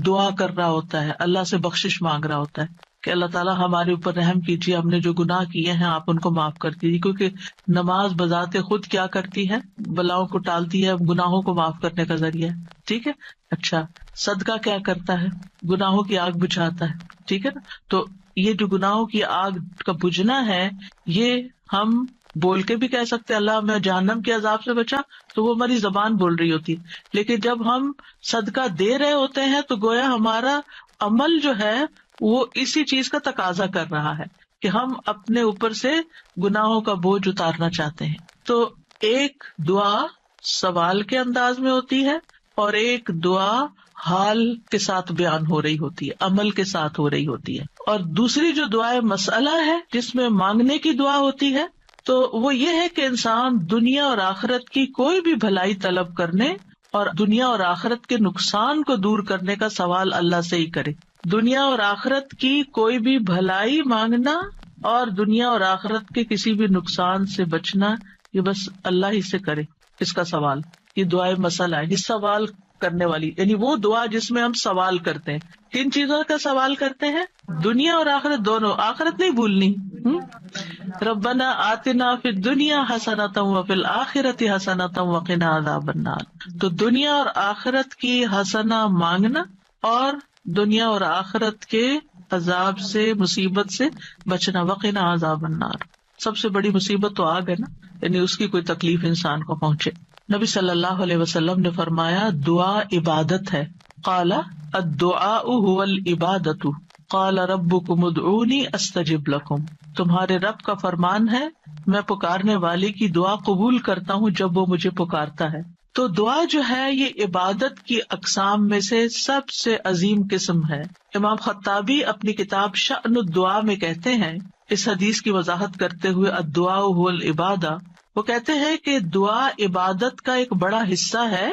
دعا کر رہا ہوتا ہے، اللہ سے بخشش مانگ رہا ہوتا ہے کہ اللہ تعالیٰ ہمارے اوپر رحم کیجیے، ہم نے جو گناہ کیے ہیں آپ ان کو معاف کر دیجیے. کیونکہ نماز بذات خود کیا کرتی ہے؟ بلاؤں کو ٹالتی ہے، گناہوں کو معاف کرنے کا ذریعہ ہے. ٹھیک ہے. اچھا، صدقہ کیا کرتا ہے؟ گناہوں کی آگ بجھاتا ہے. ٹھیک ہے نا. تو یہ جو گناہوں کی آگ کا بجھنا ہے، یہ ہم بول کے بھی کہہ سکتے اللہ میں جہنم کے عذاب سے بچا، تو وہ ہماری زبان بول رہی ہوتی. لیکن جب ہم صدقہ دے رہے ہوتے ہیں تو گویا ہمارا عمل جو ہے وہ اسی چیز کا تقاضا کر رہا ہے کہ ہم اپنے اوپر سے گناہوں کا بوجھ اتارنا چاہتے ہیں. تو ایک دعا سوال کے انداز میں ہوتی ہے اور ایک دعا حال کے ساتھ بیان ہو رہی ہوتی ہے، عمل کے ساتھ ہو رہی ہوتی ہے. اور دوسری جو دعائے مسئلہ ہے جس میں مانگنے کی دعا ہوتی ہے، تو وہ یہ ہے کہ انسان دنیا اور آخرت کی کوئی بھی بھلائی طلب کرنے اور دنیا اور آخرت کے نقصان کو دور کرنے کا سوال اللہ سے ہی کرے. دنیا اور آخرت کی کوئی بھی بھلائی مانگنا اور دنیا اور آخرت کے کسی بھی نقصان سے بچنا، یہ بس اللہ ہی سے کرے اس کا سوال. یہ دعائے مسئلہ ہے، یہ سوال کرنے والی، یعنی وہ دعا جس میں ہم سوال کرتے ہیں. کن چیزوں کا سوال کرتے ہیں؟ دنیا اور آخرت دونوں. آخرت نہیں بھولنی. ربنا آتنا فی الدنیا حسنۃ وفی الآخرۃ حسنۃ وقنا عذاب النار. تو دنیا اور آخرت کی حسنہ مانگنا اور دنیا اور آخرت کے عذاب سے، مصیبت سے بچنا. وقنا عذاب النار، سب سے بڑی مصیبت تو آگ ہے نا، یعنی اس کی کوئی تکلیف انسان کو پہنچے. نبی صلی اللہ علیہ وسلم نے فرمایا دعا عبادت ہے. قال الدعاء هو العبادۃ قال ربکم ادعونی استجب لکم. تمہارے رب کا فرمان ہے میں پکارنے والے کی دعا قبول کرتا ہوں جب وہ مجھے پکارتا ہے. تو دعا جو ہے یہ عبادت کی اقسام میں سے سب سے عظیم قسم ہے. امام خطابی اپنی کتاب شأن الدعاء میں کہتے ہیں، اس حدیث کی وضاحت کرتے ہوئے الدعاء هو العبادہ، وہ کہتے ہیں کہ دعا عبادت کا ایک بڑا حصہ ہے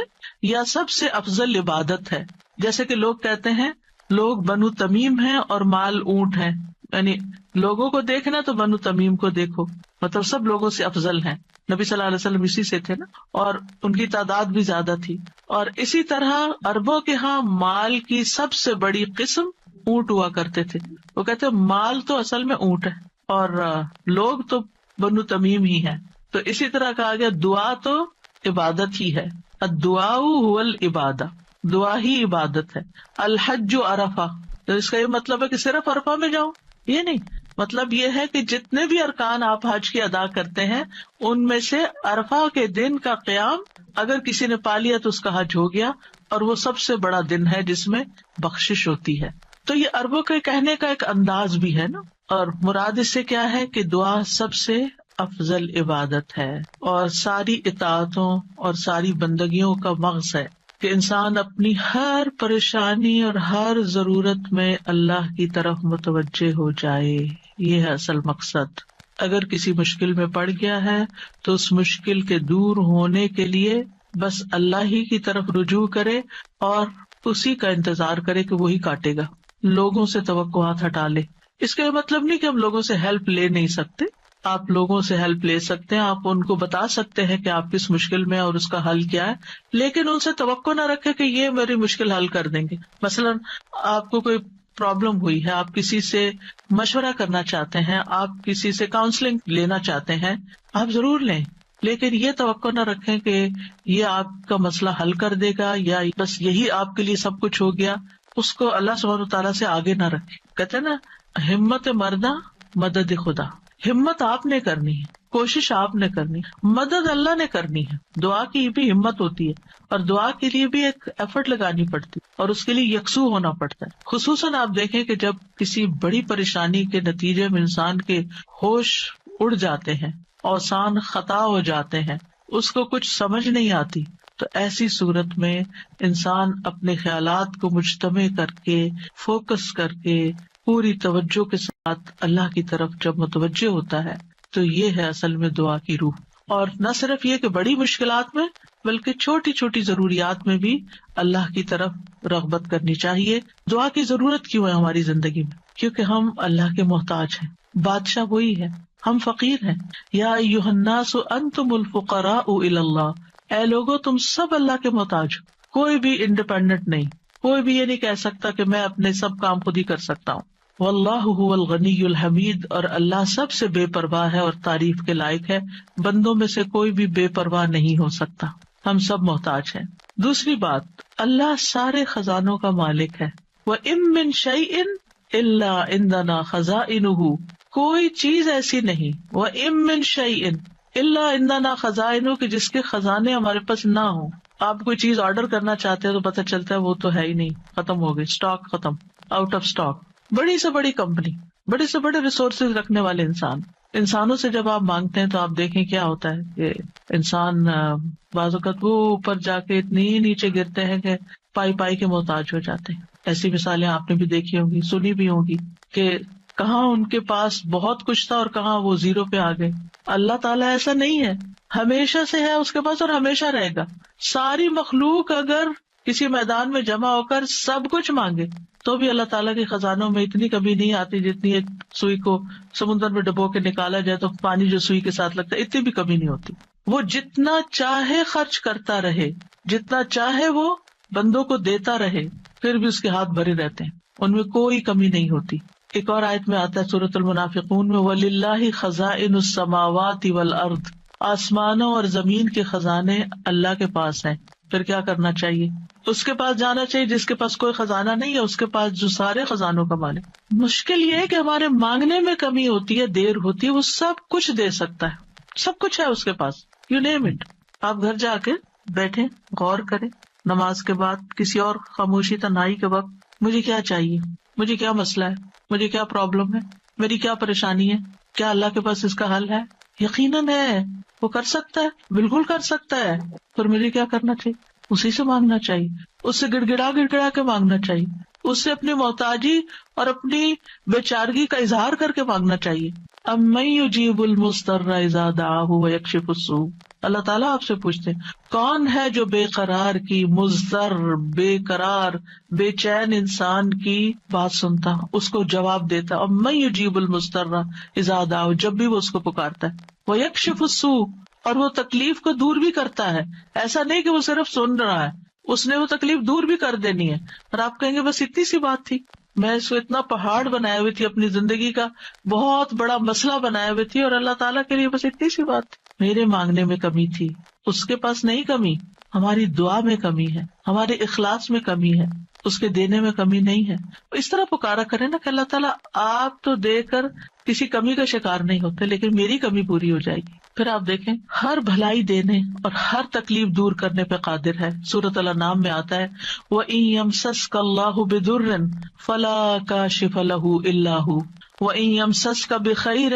یا سب سے افضل عبادت ہے. جیسے کہ لوگ کہتے ہیں لوگ بنو تمیم ہیں اور مال اونٹ ہیں، یعنی لوگوں کو دیکھنا تو بنو تمیم کو دیکھو، مطلب سب لوگوں سے افضل ہیں. نبی صلی اللہ علیہ وسلم اسی سے تھے نا، اور ان کی تعداد بھی زیادہ تھی. اور اسی طرح عربوں کے ہاں مال کی سب سے بڑی قسم اونٹ ہوا کرتے تھے. وہ کہتے ہیں مال تو اصل میں اونٹ ہے اور لوگ تو بنو تمیم ہی ہیں. تو اسی طرح کہا گیا دعا تو عبادت ہی ہے. الدعاء هو العبادہ، دعا ہی عبادت ہے. الحج عرفہ، تو اس کا یہ مطلب ہے کہ صرف عرفہ میں جاؤ، یہ نہیں. مطلب یہ ہے کہ جتنے بھی ارکان آپ حج کے ادا کرتے ہیں ان میں سے عرفہ کے دن کا قیام اگر کسی نے پا لیا تو اس کا حج ہو گیا، اور وہ سب سے بڑا دن ہے جس میں بخشش ہوتی ہے. تو یہ عربوں کے کہنے کا ایک انداز بھی ہے نا. اور مراد اس سے کیا ہے کہ دعا سب سے افضل عبادت ہے اور ساری اطاعتوں اور ساری بندگیوں کا مغز ہے کہ انسان اپنی ہر پریشانی اور ہر ضرورت میں اللہ کی طرف متوجہ ہو جائے. یہ ہے اصل مقصد. اگر کسی مشکل میں پڑ گیا ہے تو اس مشکل کے دور ہونے کے لیے بس اللہ ہی کی طرف رجوع کرے اور اسی کا انتظار کرے کہ وہی کاٹے گا. لوگوں سے توقعات ہٹا لے. اس کا یہ مطلب نہیں کہ ہم لوگوں سے ہیلپ لے نہیں سکتے، آپ لوگوں سے ہیلپ لے سکتے ہیں، آپ ان کو بتا سکتے ہیں کہ آپ کس مشکل میں اور اس کا حل کیا ہے، لیکن ان سے توقع نہ رکھے کہ یہ میری مشکل حل کر دیں گے. مثلاً آپ کو کوئی پرابلم ہوئی ہے، آپ کسی سے مشورہ کرنا چاہتے ہیں، آپ کسی سے کاؤنسلنگ لینا چاہتے ہیں، آپ ضرور لیں، لیکن یہ توقع نہ رکھیں کہ یہ آپ کا مسئلہ حل کر دے گا یا بس یہی آپ کے لیے سب کچھ ہو گیا. اس کو اللہ سبحانہ تعالیٰ سے آگے نہ رکھیں. کہتے ہیں نا ہمت مردہ مدد خدا. ہمت آپ نے کرنی ہے، کوشش آپ نے کرنی، مدد اللہ نے کرنی ہے. دعا کی بھی ہمت ہوتی ہے اور دعا کے لیے بھی ایک ایفرٹ لگانی پڑتی ہے اور اس کے لیے یکسو ہونا پڑتا ہے. خصوصاً آپ دیکھیں کہ جب کسی بڑی پریشانی کے نتیجے میں انسان کے ہوش اڑ جاتے ہیں، اوسان خطا ہو جاتے ہیں، اس کو کچھ سمجھ نہیں آتی، تو ایسی صورت میں انسان اپنے خیالات کو مجتمع کر کے، فوکس کر کے، پوری توجہ کے ساتھ اللہ کی طرف جب متوجہ ہوتا ہے تو یہ ہے اصل میں دعا کی روح. اور نہ صرف یہ کہ بڑی مشکلات میں بلکہ چھوٹی چھوٹی ضروریات میں بھی اللہ کی طرف رغبت کرنی چاہیے. دعا کی ضرورت کیوں ہے ہماری زندگی میں؟ کیونکہ ہم اللہ کے محتاج ہیں، بادشاہ وہی ہے، ہم فقیر ہیں. یا ایھا الناس انتم الفقراء الی اللہ، اے لوگو تم سب اللہ کے محتاج ہو. کوئی بھی انڈیپینڈنٹ نہیں، کوئی بھی یہ نہیں کہہ سکتا کہ میں اپنے سب کام خود ہی کر سکتا ہوں. واللہ هو الغنی الحمید، اور اللہ سب سے بے پرواہ ہے اور تعریف کے لائق ہے. بندوں میں سے کوئی بھی بے پرواہ نہیں ہو سکتا، ہم سب محتاج ہیں. دوسری بات، اللہ سارے خزانوں کا مالک ہے. وَإِن مِّن شَيْءٍ إِلَّا عِندَنَا خَزَائِنُهُ، کوئی چیز ایسی نہیں، وَإِن مِّن شَيْءٍ إِلَّا عِندَنَا خَزَائِنُهُ، کہ جس کے خزانے ہمارے پاس نہ ہوں. آپ کوئی چیز آرڈر کرنا چاہتے ہیں تو پتہ چلتا ہے وہ تو ہے ہی نہیں، ختم ہو گئی، اسٹاک ختم، آؤٹ آف اسٹاک. بڑی سے بڑی کمپنی، بڑے سے بڑے ریسورسز رکھنے والے انسانوں سے جب آپ مانگتے ہیں تو آپ دیکھیں کیا ہوتا ہے کہ انسان بعض اوقات وہ اوپر جا کے اتنی نیچے گرتے ہیں کہ پائی پائی کے محتاج ہو جاتے ہیں. ایسی مثالیں آپ نے بھی دیکھی ہوں گی، سنی بھی ہوگی کہ کہاں ان کے پاس بہت کچھ تھا اور کہاں وہ زیرو پہ آ گئے. اللہ تعالیٰ ایسا نہیں ہے، ہمیشہ سے ہے اس کے پاس اور ہمیشہ رہے گا. ساری مخلوق اگر کسی میدان میں جمع ہو کر سب کچھ مانگے تو بھی اللہ تعالیٰ کے خزانوں میں اتنی کمی نہیں آتی جتنی ایک سوئی کو سمندر میں ڈبو کے نکالا جائے تو پانی جو سوئی کے ساتھ لگتا ہے اتنی بھی کمی نہیں ہوتی. وہ جتنا چاہے خرچ کرتا رہے، جتنا چاہے وہ بندوں کو دیتا رہے، پھر بھی اس کے ہاتھ بھرے رہتے ہیں، ان میں کوئی کمی نہیں ہوتی. ایک اور آیت میں آتا ہے سورۃ المنافقون میں، وَلِلَّهِ خَزَائِنُ السَّمَاوَاتِ وَالْأَرْضِ، آسمانوں اور زمین کے خزانے اللہ کے پاس ہیں. پھر کیا کرنا چاہیے؟ اس کے پاس جانا چاہیے جس کے پاس کوئی خزانہ نہیں ہے، اس کے پاس جو سارے خزانوں کا مالک. مشکل یہ ہے کہ ہمارے مانگنے میں کمی ہوتی ہے، دیر ہوتی ہے. وہ سب کچھ دے سکتا ہے، سب کچھ ہے اس کے پاس، یو نیم اٹ. آپ گھر جا کے بیٹھیں، غور کریں، نماز کے بعد کسی اور خاموشی تنہائی کے وقت، مجھے کیا چاہیے، مجھے کیا مسئلہ ہے، مجھے کیا پرابلم ہے، میری کیا پریشانی ہے، کیا اللہ کے پاس اس کا حل ہے؟ یقیناً ہے، وہ کر سکتا ہے، بالکل کر سکتا ہے. پھر مجھے کیا کرنا چاہیے؟ اسی سے مانگنا چاہیے، اس سے گڑ گڑا کے مانگنا چاہیے، اس سے اپنی محتاجی اور اپنی بیچارگی کا اظہار کر کے مانگنا چاہیے. امن یجیب المضطر اذا دعاہ ویکشف السوء، اللہ تعالیٰ آپ سے پوچھتے ہیں کون ہے جو بے قرار کی، مضطر، بے قرار، بے چین انسان کی بات سنتا، اس کو جواب دیتا. امن یجیب المضطر اذا دعاہ، جب بھی وہ اس کو پکارتا ہے، ویکشف السوء، اور وہ تکلیف کو دور بھی کرتا ہے. ایسا نہیں کہ وہ صرف سن رہا ہے، اس نے وہ تکلیف دور بھی کر دینی ہے. اور آپ کہیں گے بس اتنی سی بات تھی، میں اس کو اتنا پہاڑ بنائے ہوئی تھی، اپنی زندگی کا بہت بڑا مسئلہ بنائے ہوئے تھی، اور اللہ تعالیٰ کے لیے بس اتنی سی بات تھی. میرے مانگنے میں کمی تھی، اس کے پاس نہیں کمی. ہماری دعا میں کمی ہے، ہمارے اخلاص میں کمی ہے، اس کے دینے میں کمی نہیں ہے. اس طرح پکارا کرے نا کہ اللہ تعالیٰ آپ تو دے کر کسی کمی کا شکار نہیں ہوتے، لیکن میری کمی پوری ہو جائے گی. پھر آپ دیکھیں ہر بھلائی دینے اور ہر تکلیف دور کرنے پہ قادر ہے. سورۃ الانعام میں آتا ہے وَإِن يَمْسَسْكَ اللَّهُ بِضُرٍّ فَلَا كَاشِفَ لَهُ إِلَّا هُوَ وَإِن يَمْسَسْكَ بِخَيْرٍ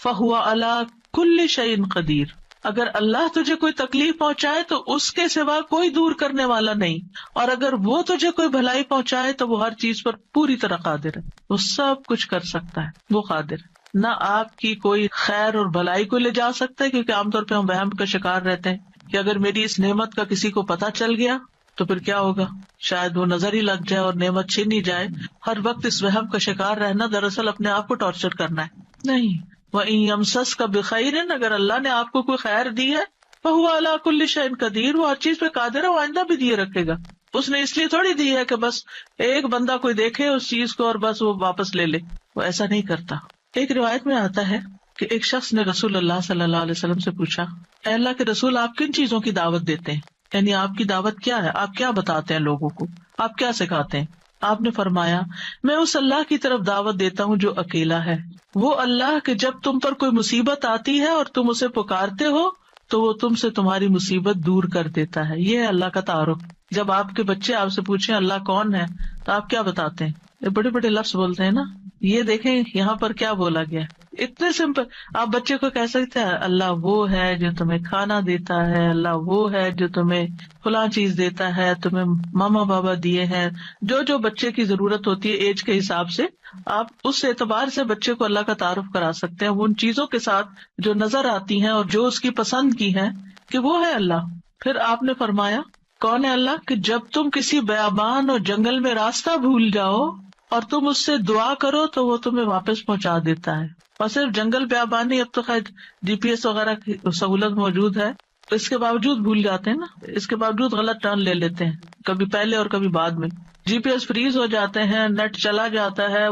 فَهُوَ عَلَى كُلِّ شَيْءٍ قَدِيرٌ، اگر اللہ تجھے کوئی تکلیف پہنچائے تو اس کے سوا کوئی دور کرنے والا نہیں، اور اگر وہ تجھے کوئی بھلائی پہنچائے تو وہ ہر چیز پر پوری طرح قادر ہے. وہ سب کچھ کر سکتا ہے، وہ قادر ہے. نہ آپ کی کوئی خیر اور بھلائی کو لے جا سکتا ہے، کیونکہ عام طور پہ ہم وہم کا شکار رہتے ہیں کہ اگر میری اس نعمت کا کسی کو پتہ چل گیا تو پھر کیا ہوگا، شاید وہ نظر ہی لگ جائے اور نعمت چھین ہی جائے. ہر وقت اس وہم کا شکار رہنا دراصل اپنے آپ کو ٹارچر کرنا ہے. نہیں، وَإِن يَمْسَسْكَ بِخَيْرٍ، اگر اللہ نے آپ کو کوئی خیر دی ہے، فَهُوَ عَلَى كُلِّ شَيْءٍ قَدِيرٌ، وہ ہر چیز پہ قادر ہے، وہ آئندہ بھی دیے رکھے گا. اس نے اس لیے تھوڑی دی ہے کہ بس ایک بندہ کوئی دیکھے اس چیز کو اور بس وہ واپس لے لے، وہ ایسا نہیں کرتا. ایک روایت میں آتا ہے کہ ایک شخص نے رسول اللہ صلی اللہ علیہ وسلم سے پوچھا، اے اللہ کے رسول، آپ کن چیزوں کی دعوت دیتے ہیں؟ یعنی آپ کی دعوت کیا ہے، آپ کیا بتاتے ہیں لوگوں کو، آپ کیا سکھاتے ہیں؟ آپ نے فرمایا میں اس اللہ کی طرف دعوت دیتا ہوں جو اکیلا ہے، وہ اللہ کہ جب تم پر کوئی مصیبت آتی ہے اور تم اسے پکارتے ہو تو وہ تم سے تمہاری مصیبت دور کر دیتا ہے. یہ ہے اللہ کا تعارف. جب آپ کے بچے آپ سے پوچھیں اللہ کون ہے تو آپ کیا بتاتے ہیں؟ یہ بڑے بڑے لفظ بولتے ہیں نا. یہ دیکھیں یہاں پر کیا بولا گیا، اتنے سمپل. آپ بچے کو کہہ سکتے ہیں اللہ وہ ہے جو تمہیں کھانا دیتا ہے، اللہ وہ ہے جو تمہیں فلاں چیز دیتا ہے، تمہیں ماما بابا دیے ہیں. جو جو بچے کی ضرورت ہوتی ہے ایج کے حساب سے آپ اس اعتبار سے بچے کو اللہ کا تعارف کرا سکتے ہیں، وہ ان چیزوں کے ساتھ جو نظر آتی ہیں اور جو اس کی پسند کی ہیں کہ وہ ہے اللہ. پھر آپ نے فرمایا کون ہے اللہ کہ جب تم کسی بیابان اور جنگل میں راستہ بھول جاؤ اور تم اس سے دعا کرو تو وہ تمہیں واپس پہنچا دیتا ہے. اور صرف جنگل بیابان نہیں، اب تو خیر جی پی ایس وغیرہ کی سہولت موجود ہے، تو اس کے باوجود بھول جاتے ہیں نا، اس کے باوجود غلط ٹرن لے لیتے ہیں، کبھی پہلے اور کبھی بعد میں. جی پی ایس فریز ہو جاتے ہیں، نیٹ چلا جاتا ہے،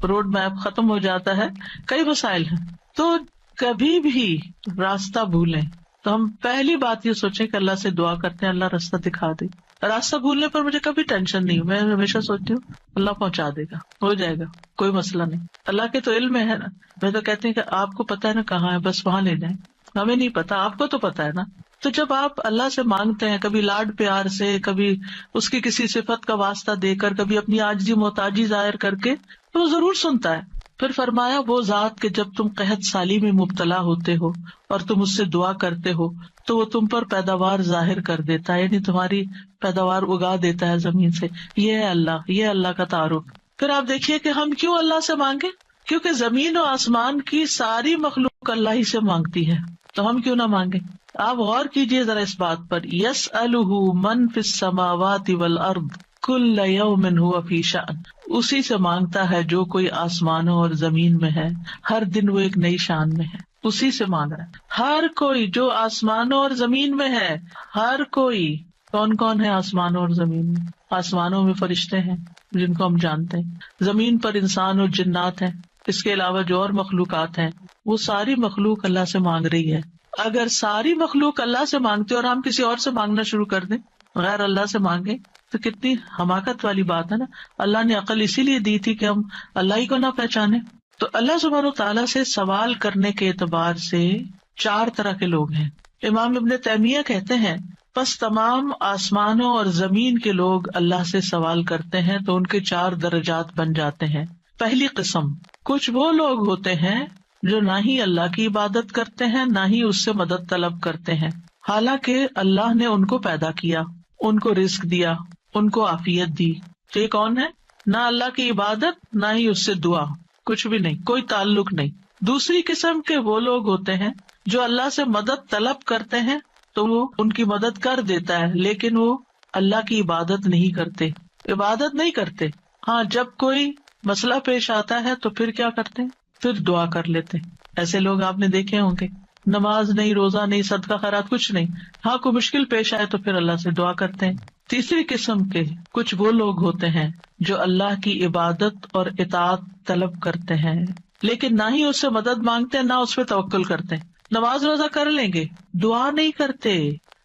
روڈ میپ ختم ہو جاتا ہے، کئی مسائل ہیں. تو کبھی بھی راستہ بھولیں تو ہم پہلی بات یہ سوچیں کہ اللہ سے دعا کرتے ہیں اللہ راستہ دکھا دے. راستہ بھولنے پر مجھے کبھی ٹینشن نہیں، میں ہمیشہ سوچتی ہوں اللہ پہنچا دے گا، ہو جائے گا، کوئی مسئلہ نہیں. اللہ کے تو علم میں ہے نا. میں تو کہتی ہوں کہ آپ کو پتا ہے نا کہاں ہے، بس وہاں لے جائیں. ہمیں نہیں پتا، آپ کو تو پتا ہے نا. تو جب آپ اللہ سے مانگتے ہیں کبھی لاڈ پیار سے، کبھی اس کی کسی صفت کا واسطہ دے کر، کبھی اپنی عاجزی محتاجی ظاہر کر کے، تو وہ ضرور سنتا ہے. پھر فرمایا وہ ذات کہ جب تم قحط سالی میں مبتلا ہوتے ہو اور تم اس سے دعا کرتے ہو تو وہ تم پر پیداوار ظاہر کر دیتا ہے، یعنی تمہاری پیداوار اگا دیتا ہے زمین سے. یہ ہے اللہ، یہ اللہ کا تعارف. پھر آپ دیکھیے کہ ہم کیوں اللہ سے مانگے، کیونکہ زمین و آسمان کی ساری مخلوق اللہ ہی سے مانگتی ہے، تو ہم کیوں نہ مانگے. آپ غور کیجئے ذرا اس بات پر، یسألہ من فی السماوات والارض کل یوم ھو فی شأن. اسی سے مانگتا ہے جو کوئی آسمانوں اور زمین میں ہے، ہر دن وہ ایک نئی شان میں ہے. اسی سے مانگ رہا ہے ہر کوئی جو آسمانوں اور زمین میں ہے، ہر کوئی. کون کون ہے آسمانوں اور زمین میں؟ آسمانوں میں فرشتے ہیں جن کو ہم جانتے ہیں، زمین پر انسان اور جنات ہیں، اس کے علاوہ جو اور مخلوقات ہیں، وہ ساری مخلوق اللہ سے مانگ رہی ہے. اگر ساری مخلوق اللہ سے مانگتے اور ہم کسی اور سے مانگنا شروع کر دیں، غیر اللہ سے مانگیں، تو کتنی حماقت والی بات ہے نا. اللہ نے عقل اسی لیے دی تھی کہ ہم اللہ ہی کو نہ پہچانے. تو اللہ سبحانہ تعالیٰ سے سوال کرنے کے اعتبار سے 4 طرح کے لوگ ہیں. امام ابن تیمیہ کہتے ہیں بس تمام آسمانوں اور زمین کے لوگ اللہ سے سوال کرتے ہیں تو ان کے 4 درجات بن جاتے ہیں. پہلی قسم، کچھ وہ لوگ ہوتے ہیں جو نہ ہی اللہ کی عبادت کرتے ہیں نہ ہی اس سے مدد طلب کرتے ہیں، حالانکہ اللہ نے ان کو پیدا کیا، ان کو رزق دیا، ان کو عافیت دی. تو یہ کون ہے؟ نہ اللہ کی عبادت نہ ہی اس سے دعا، کچھ بھی نہیں، کوئی تعلق نہیں. دوسری قسم کے وہ لوگ ہوتے ہیں جو اللہ سے مدد طلب کرتے ہیں تو وہ ان کی مدد کر دیتا ہے، لیکن وہ اللہ کی عبادت نہیں کرتے. ہاں جب کوئی مسئلہ پیش آتا ہے تو پھر کیا کرتے ہیں؟ پھر دعا کر لیتے. ایسے لوگ آپ نے دیکھے ہوں گے، نماز نہیں، روزہ نہیں، صدقہ خیرات کچھ نہیں، ہاں کوئی مشکل پیش آئے تو پھر اللہ سے دعا کرتے ہیں. تیسری قسم کے کچھ وہ لوگ ہوتے ہیں جو اللہ کی عبادت اور اطاعت طلب کرتے ہیں لیکن نہ ہی اس سے مدد مانگتے نہ اس پہ توکل کرتے. نماز روزہ کر لیں گے، دعا نہیں کرتے،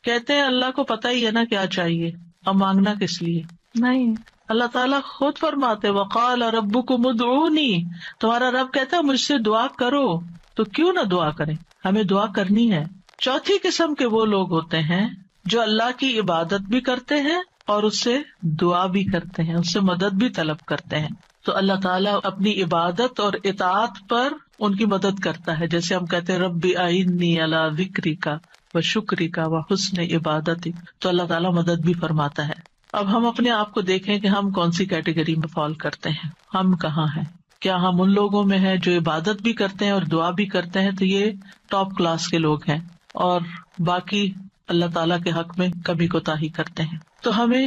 کہتے ہیں اللہ کو پتہ ہی ہے نا کیا چاہیے، اب مانگنا کس لیے. نہیں، اللہ تعالیٰ خود فرماتے وقال ربکم ادعونی، تمہارا رب کہتا ہے مجھ سے دعا کرو، تو کیوں نہ دعا کریں، ہمیں دعا کرنی ہے. چوتھی قسم کے وہ لوگ ہوتے ہیں جو اللہ کی عبادت بھی کرتے ہیں اور اس سے دعا بھی کرتے ہیں، اس سے مدد بھی طلب کرتے ہیں. تو اللہ تعالیٰ اپنی عبادت اور اطاعت پر ان کی مدد کرتا ہے، جیسے ہم کہتے ہیں رب اعنی علی ذکرک و شکرک و حسن عبادتک، تو اللہ تعالیٰ مدد بھی فرماتا ہے. اب ہم اپنے آپ کو دیکھیں کہ ہم کون سی کیٹیگری میں فال کرتے ہیں، ہم کہاں ہیں. کیا ہم ان لوگوں میں ہیں جو عبادت بھی کرتے ہیں اور دعا بھی کرتے ہیں؟ تو یہ ٹاپ کلاس کے لوگ ہیں، اور باقی اللہ تعالیٰ کے حق میں کبھی کوتاہی کرتے ہیں. تو ہمیں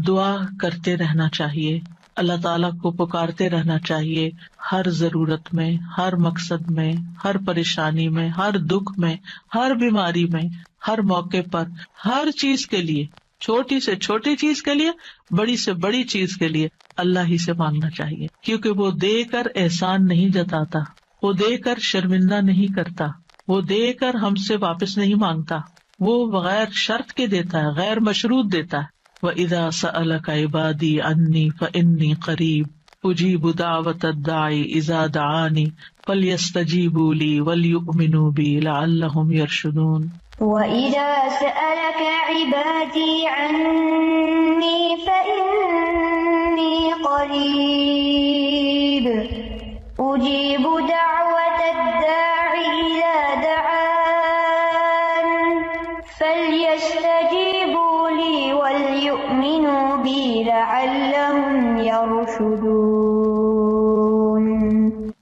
دعا کرتے رہنا چاہیے، اللہ تعالیٰ کو پکارتے رہنا چاہیے، ہر ضرورت میں، ہر مقصد میں، ہر پریشانی میں، ہر دکھ میں، ہر بیماری میں، ہر موقع پر، ہر چیز کے لیے، چھوٹی سے چھوٹی چیز کے لیے، بڑی سے بڑی چیز کے لیے اللہ ہی سے مانگنا چاہیے، کیونکہ وہ دے کر احسان نہیں جتاتا، وہ دے کر شرمندہ نہیں کرتا، وہ دے کر ہم سے واپس نہیں مانگتا، وہ بغیر شرط کے دیتا ہے، غیر مشروط دیتا ہے. وَإِذَا سَأَلَكَ عِبَادِي عَنِّي فَإِنِّي قَرِيبٌ أُجِيبُ دَعْوَةَ الدَّاعِ إِذَا دَعَانِ فَلْيَسْتَجِيبُوا لِي وَلْيُؤْمِنُوا بِي لَعَلَّهُمْ يَرْشُدُونَ. وَإِذَا سَأَلَكَ عِبَادِي عَنِّي فَإِنِّي قَرِيبٌ أُجِيبُ دَعْوَةَ الدَّاعِ إِذَا دَعَانِ فَلْيَسْتَجِيبُوا لِي وَلْيُؤْمِنُوا بِي لَعَلَّهُمْ يَرْشُدُونَ.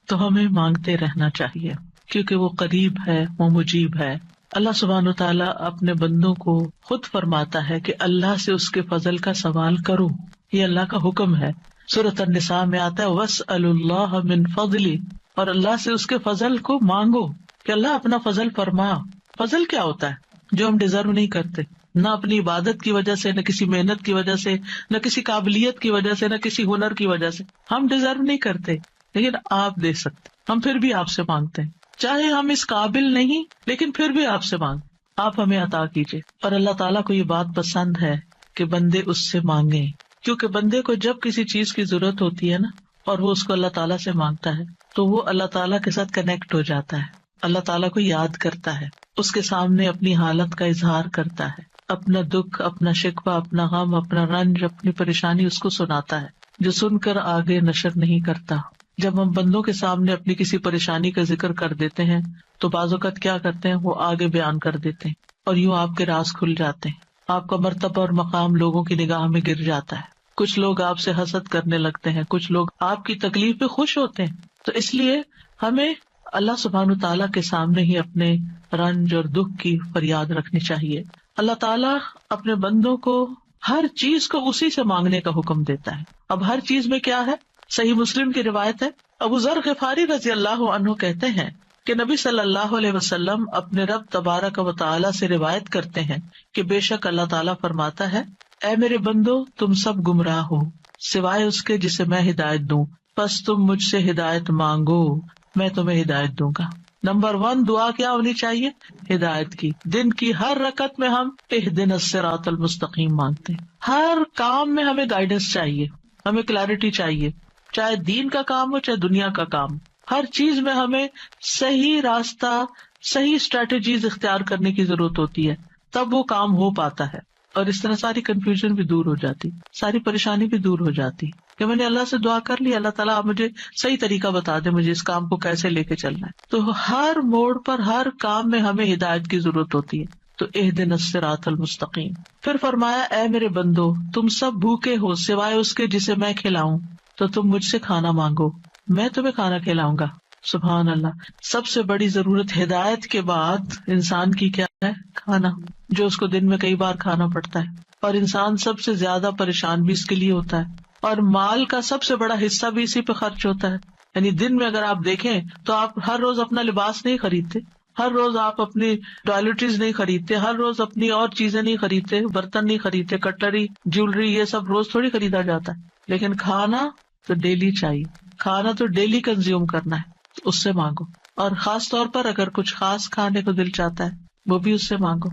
تو ہمیں مانگتے رہنا چاہیے کیونکہ وہ قریب ہے، وہ مجیب ہے. اللہ سبحانہ وتعالیٰ اپنے بندوں کو خود فرماتا ہے کہ اللہ سے اس کے فضل کا سوال کرو، یہ اللہ کا حکم ہے. سورۃ النساء میں آتا ہے وَاسْأَلُوا اللَّهَ مِن فَضْلِهِ، اور اللہ سے اس کے فضل کو مانگو کہ اللہ اپنا فضل فرما. فضل کیا ہوتا ہے؟ جو ہم ڈیزرو نہیں کرتے، نہ اپنی عبادت کی وجہ سے، نہ کسی محنت کی وجہ سے، نہ کسی قابلیت کی وجہ سے، نہ کسی ہنر کی وجہ سے. ہم ڈیزرو نہیں کرتے لیکن آپ دے سکتے. ہم پھر بھی آپ سے مانگتے ہیں، چاہے ہم اس قابل نہیں لیکن پھر بھی آپ سے مانگ، آپ ہمیں عطا کیجیے. اور اللہ تعالیٰ کو یہ بات پسند ہے کہ بندے اس سے مانگیں، کیونکہ بندے کو جب کسی چیز کی ضرورت ہوتی ہے نا اور وہ اس کو اللہ تعالیٰ سے مانگتا ہے تو وہ اللہ تعالیٰ کے ساتھ کنیکٹ ہو جاتا ہے، اللہ تعالیٰ کو یاد کرتا ہے، اس کے سامنے اپنی حالت کا اظہار کرتا ہے، اپنا دکھ، اپنا شکوہ، اپنا غم، اپنا رنج، اپنی پریشانی اس کو سناتا ہے، جو سن کر آگے نشر نہیں کرتا. جب ہم بندوں کے سامنے اپنی کسی پریشانی کا ذکر کر دیتے ہیں تو بعض اوقات کیا کرتے ہیں، وہ آگے بیان کر دیتے ہیں اور یوں آپ کے راز کھل جاتے ہیں، آپ کا مرتبہ اور مقام لوگوں کی نگاہ میں گر جاتا ہے. کچھ لوگ آپ سے حسد کرنے لگتے ہیں، کچھ لوگ آپ کی تکلیف پہ خوش ہوتے ہیں. تو اس لیے ہمیں اللہ سبحانہ تعالیٰ کے سامنے ہی اپنے رنج اور دکھ کی فریاد رکھنی چاہیے. اللہ تعالیٰ اپنے بندوں کو ہر چیز کو اسی سے مانگنے کا حکم دیتا ہے. اب ہر چیز میں کیا ہے؟ صحیح مسلم کی روایت ہے، ابو ذر غفاری رضی اللہ عنہ کہتے ہیں کہ نبی صلی اللہ علیہ وسلم اپنے رب تبارک و تعالیٰ سے روایت کرتے ہیں کہ بے شک اللہ تعالیٰ فرماتا ہے، اے میرے بندو تم سب گمراہ ہو سوائے اس کے جسے میں ہدایت دوں، پس تم مجھ سے ہدایت مانگو میں تمہیں ہدایت دوں گا. نمبر 1 دعا کیا ہونی چاہیے؟ ہدایت کی. دن کی ہر رکعت میں ہم اہدنا الصراط المستقیم مانگتے ہیں. ہر کام میں ہمیں گائیڈنس چاہیے، ہمیں کلیرٹی چاہیے، چاہے دین کا کام ہو چاہے دنیا کا کام. ہر چیز میں ہمیں صحیح راستہ، صحیح اسٹریٹجیز اختیار کرنے کی ضرورت ہوتی ہے، تب وہ کام ہو پاتا ہے. اور اس طرح ساری کنفیوژن بھی دور ہو جاتی، ساری پریشانی بھی دور ہو جاتی کہ میں نے اللہ سے دعا کر لی، اللہ تعالیٰ آپ مجھے صحیح طریقہ بتا دے، مجھے اس کام کو کیسے لے کے چلنا ہے. تو ہر موڑ پر، ہر کام میں ہمیں ہدایت کی ضرورت ہوتی ہے. تو اہدنا الصراط المستقیم. پھر فرمایا، اے میرے بندو تم سب بھوکے ہو سوائے اس کے جسے میں کھلاؤں، تو تم مجھ سے کھانا مانگو میں تمہیں کھانا کھلاؤں گا. سبحان اللہ. سب سے بڑی ضرورت ہدایت کے بعد انسان کی کیا ہے؟ کھانا، جو اس کو دن میں کئی بار کھانا پڑتا ہے. اور انسان سب سے زیادہ پریشان بھی اس کے لیے ہوتا ہے، اور مال کا سب سے بڑا حصہ بھی اسی پہ خرچ ہوتا ہے. یعنی دن میں اگر آپ دیکھیں تو آپ ہر روز اپنا لباس نہیں خریدتے، ہر روز آپ اپنی ٹوائلٹریز نہیں خریدتے، ہر روز اپنی اور چیزیں نہیں خریدتے، برتن نہیں خریدتے، کٹلری، جیولری، یہ سب روز تھوڑی خریدا جاتا ہے. لیکن کھانا تو ڈیلی چاہیے، کھانا تو ڈیلی کنزیوم کرنا ہے، تو اس سے مانگو. اور خاص طور پر اگر کچھ خاص کھانے کو دل چاہتا ہے وہ بھی اس سے مانگو.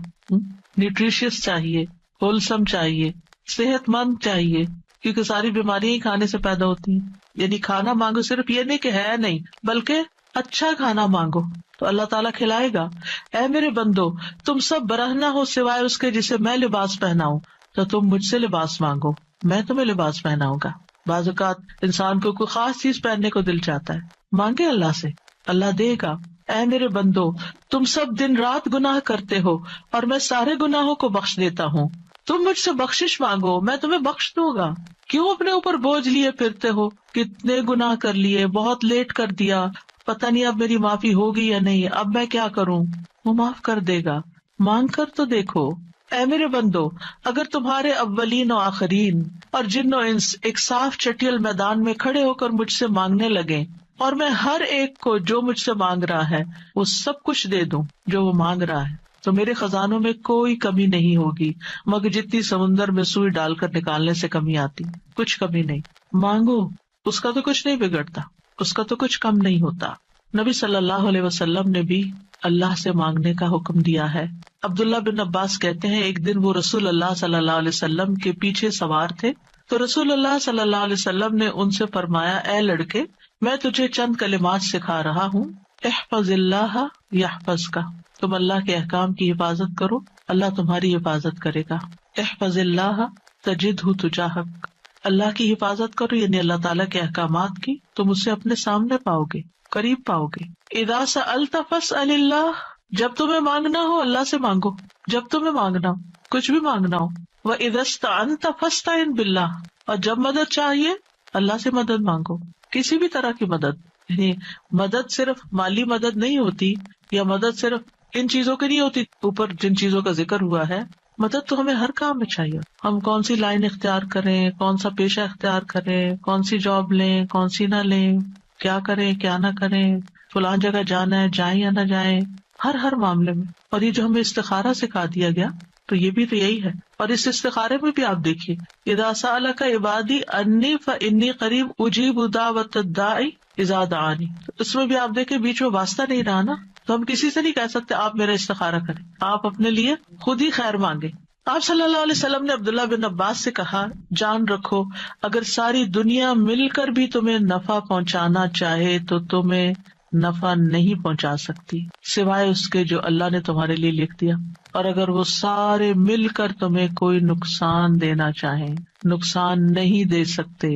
نیوٹریشیس چاہیے، ہولسم چاہیے، صحت مند چاہیے، کیونکہ ساری بیماریاں ہی کھانے سے پیدا ہوتی ہیں. یعنی کھانا مانگو، صرف یہ نہیں کہ ہے نہیں، بلکہ اچھا کھانا مانگو تو اللہ تعالیٰ کھلائے گا. اے میرے بندو تم سب برہنہ ہو سوائے اس کے جسے میں لباس پہناؤں، تو تم مجھ سے لباس مانگو میں تمہیں لباس پہناؤں گا. بعض اوقات انسان کو کوئی خاص چیز پہننے کو دل چاہتا ہے، مانگے اللہ سے، اللہ دے گا. اے میرے بندو تم سب دن رات گناہ کرتے ہو اور میں سارے گناہوں کو بخش دیتا ہوں، تم مجھ سے بخشش مانگو میں تمہیں بخش دوں گا. کیوں اپنے اوپر بوجھ لیے پھرتے ہو؟ کتنے گناہ کر لیے، بہت لیٹ کر دیا، پتہ نہیں اب میری معافی ہوگی یا نہیں، اب میں کیا کروں. وہ معاف کر دے گا، مانگ کر تو دیکھو. اے میرے بندو اگر تمہارے اولین و آخرین اور جن و انس ایک صاف چٹیل میدان میں کھڑے ہو کر مجھ سے مانگنے لگے اور میں ہر ایک کو جو مجھ سے مانگ رہا ہے وہ سب کچھ دے دوں جو وہ مانگ رہا ہے، تو میرے خزانوں میں کوئی کمی نہیں ہوگی مگر جتنی سمندر میں سوئی ڈال کر نکالنے سے کمی آتی، کچھ کمی نہیں. مانگو، اس کا تو کچھ نہیں بگڑتا، اس کا تو کچھ کم نہیں ہوتا. نبی صلی اللہ علیہ وسلم نے بھی اللہ سے مانگنے کا حکم دیا ہے۔ عبداللہ بن عباس کہتے ہیں ایک دن وہ رسول اللہ صلی اللہ علیہ وسلم کے پیچھے سوار تھے تو رسول اللہ صلی اللہ علیہ وسلم نے ان سے فرمایا، اے لڑکے، میں تجھے چند کلمات سکھا رہا ہوں، احفظ اللہ یحفظک، تم اللہ کے احکام کی حفاظت کرو، اللہ تمہاری حفاظت کرے گا۔ احفظ اللہ تجدہ تجاہک، اللہ کی حفاظت کرو یعنی اللہ تعالیٰ کے احکامات کی، تم اسے اپنے سامنے پاؤ گے، قریب پاؤ گے۔ اذا سألت فاسأل اللہ، جب تمہیں مانگنا ہو اللہ سے مانگو، جب تمہیں مانگنا ہو، کچھ بھی مانگنا ہو۔ وَإِذَا اسْتَعَنْتَ فَاسْتَعِنْ بِاللَّهِ، اور جب مدد چاہیے اللہ سے مدد مانگو، کسی بھی طرح کی مدد، یعنی مدد صرف مالی مدد نہیں ہوتی، یا مدد صرف ان چیزوں کی نہیں ہوتی اوپر جن چیزوں کا ذکر ہوا ہے، مدد تو ہمیں ہر کام میں چاہیے۔ ہم کون سی لائن اختیار کریں، کون سا پیشہ اختیار کریں، کون سی جاب لیں، کون سی نہ لیں، کیا کریں کیا نہ کریں، فلاں جگہ جانا ہے جائیں یا نہ جائیں، ہر معاملے میں۔ اور یہ جو ہمیں استخارہ سکھا دیا گیا تو یہ بھی تو یہی ہے۔ اور اس استخارے میں بھی آپ دیکھیے، اذا سألک عبادی انی فانی قریب اجیب دعوت الداعی اذا دعانی، اس میں بھی آپ دیکھیں بیچ میں واسطہ نہیں رہا نا، تو ہم کسی سے نہیں کہہ سکتے آپ میرا استخارہ کریں، آپ اپنے لیے خود ہی خیر مانگے۔ آپ صلی اللہ علیہ وسلم نے عبداللہ بن عباس سے کہا، جان رکھو اگر ساری دنیا مل کر بھی تمہیں نفع پہنچانا چاہے تو تمہیں نفع نہیں پہنچا سکتی سوائے اس کے جو اللہ نے تمہارے لیے لکھ دیا، اور اگر وہ سارے مل کر تمہیں کوئی نقصان دینا چاہیں نقصان نہیں دے سکتے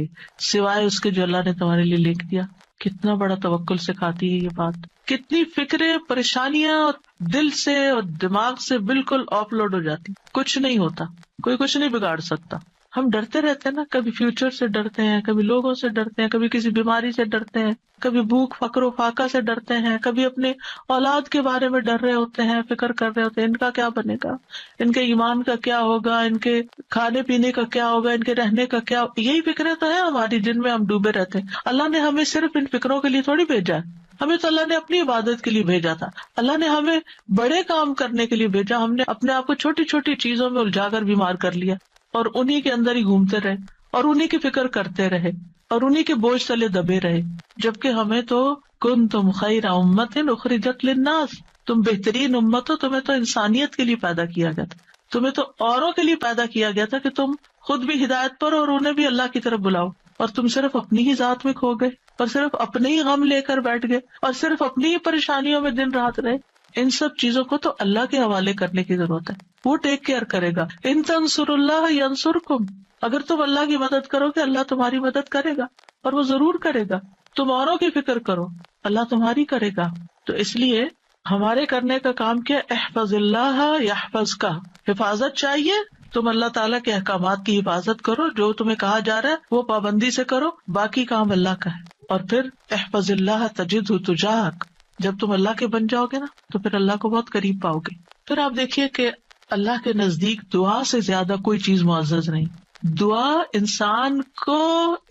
سوائے اس کے جو اللہ نے تمہارے لیے لکھ دیا۔ کتنا بڑا توکل سکھاتی ہے یہ بات، کتنی فکریں پریشانیاں دل سے اور دماغ سے بالکل آف لوڈ ہو جاتی، کچھ نہیں ہوتا، کوئی کچھ نہیں بگاڑ سکتا۔ ہم ڈرتے رہتے ہیں نا، کبھی فیوچر سے ڈرتے ہیں، کبھی لوگوں سے ڈرتے ہیں، کبھی کسی بیماری سے ڈرتے ہیں، کبھی بھوک فقر و فاقہ سے ڈرتے ہیں، کبھی اپنے اولاد کے بارے میں ڈر رہے ہوتے ہیں، فکر کر رہے ہوتے ہیں ان کا کیا بنے گا، ان کے ایمان کا کیا ہوگا، ان کے کھانے پینے کا کیا ہوگا، ان کے رہنے کا کیا، یہی فکریں تو ہیں ہماری جن میں ہم ڈوبے رہتے ہیں۔ اللہ نے ہمیں صرف ان فکروں کے لیے تھوڑی بھیجا ہے، ہمیں تو اللہ نے اپنی عبادت کے لیے بھیجا تھا، اللہ نے ہمیں بڑے کام کرنے کے لیے بھیجا، ہم نے اپنے آپ کو چھوٹی چھوٹی چیزوں میں الجھا کر بیمار کر لیا اور انہی کے اندر ہی گھومتے رہے اور انہی کی فکر کرتے رہے اور انہی کے بوجھ تلے دبے رہے، جبکہ ہمیں تو کنتم خیر امت اخرجت للناس، تم بہترین امت ہو، تمہیں تو انسانیت کے لیے پیدا کیا گیا تھا، تمہیں تو اوروں کے لیے پیدا کیا گیا تھا کہ تم خود بھی ہدایت پر اور انہیں بھی اللہ کی طرف بلاؤ، اور تم صرف اپنی ہی ذات میں کھو گئے اور صرف اپنے ہی غم لے کر بیٹھ گئے اور صرف اپنی ہی پریشانیوں میں دن رات رہے۔ ان سب چیزوں کو تو اللہ کے حوالے کرنے کی ضرورت ہے، وہ ٹیک کیئر کرے گا۔ ان تنصروا اللہ ینصرکم، اگر تم اللہ کی مدد کرو گے اللہ تمہاری مدد کرے گا، اور وہ ضرور کرے گا۔ تم اوروں کی فکر کرو اللہ تمہاری کرے گا۔ تو اس لیے ہمارے کرنے کا کام کیا، احفظ اللہ یحفظک، حفاظت چاہیے، تم اللہ تعالیٰ کے احکامات کی حفاظت کرو، جو تمہیں کہا جا رہا ہے وہ پابندی سے کرو، باقی کام اللہ کا ہے۔ اور پھر احفظ اللہ تجدہ تجاہک، جب تم اللہ کے بن جاؤ گے نا تو پھر اللہ کو بہت قریب پاؤ گے۔ پھر آپ دیکھیے کہ اللہ کے نزدیک دعا سے زیادہ کوئی چیز معزز نہیں۔ دعا انسان کو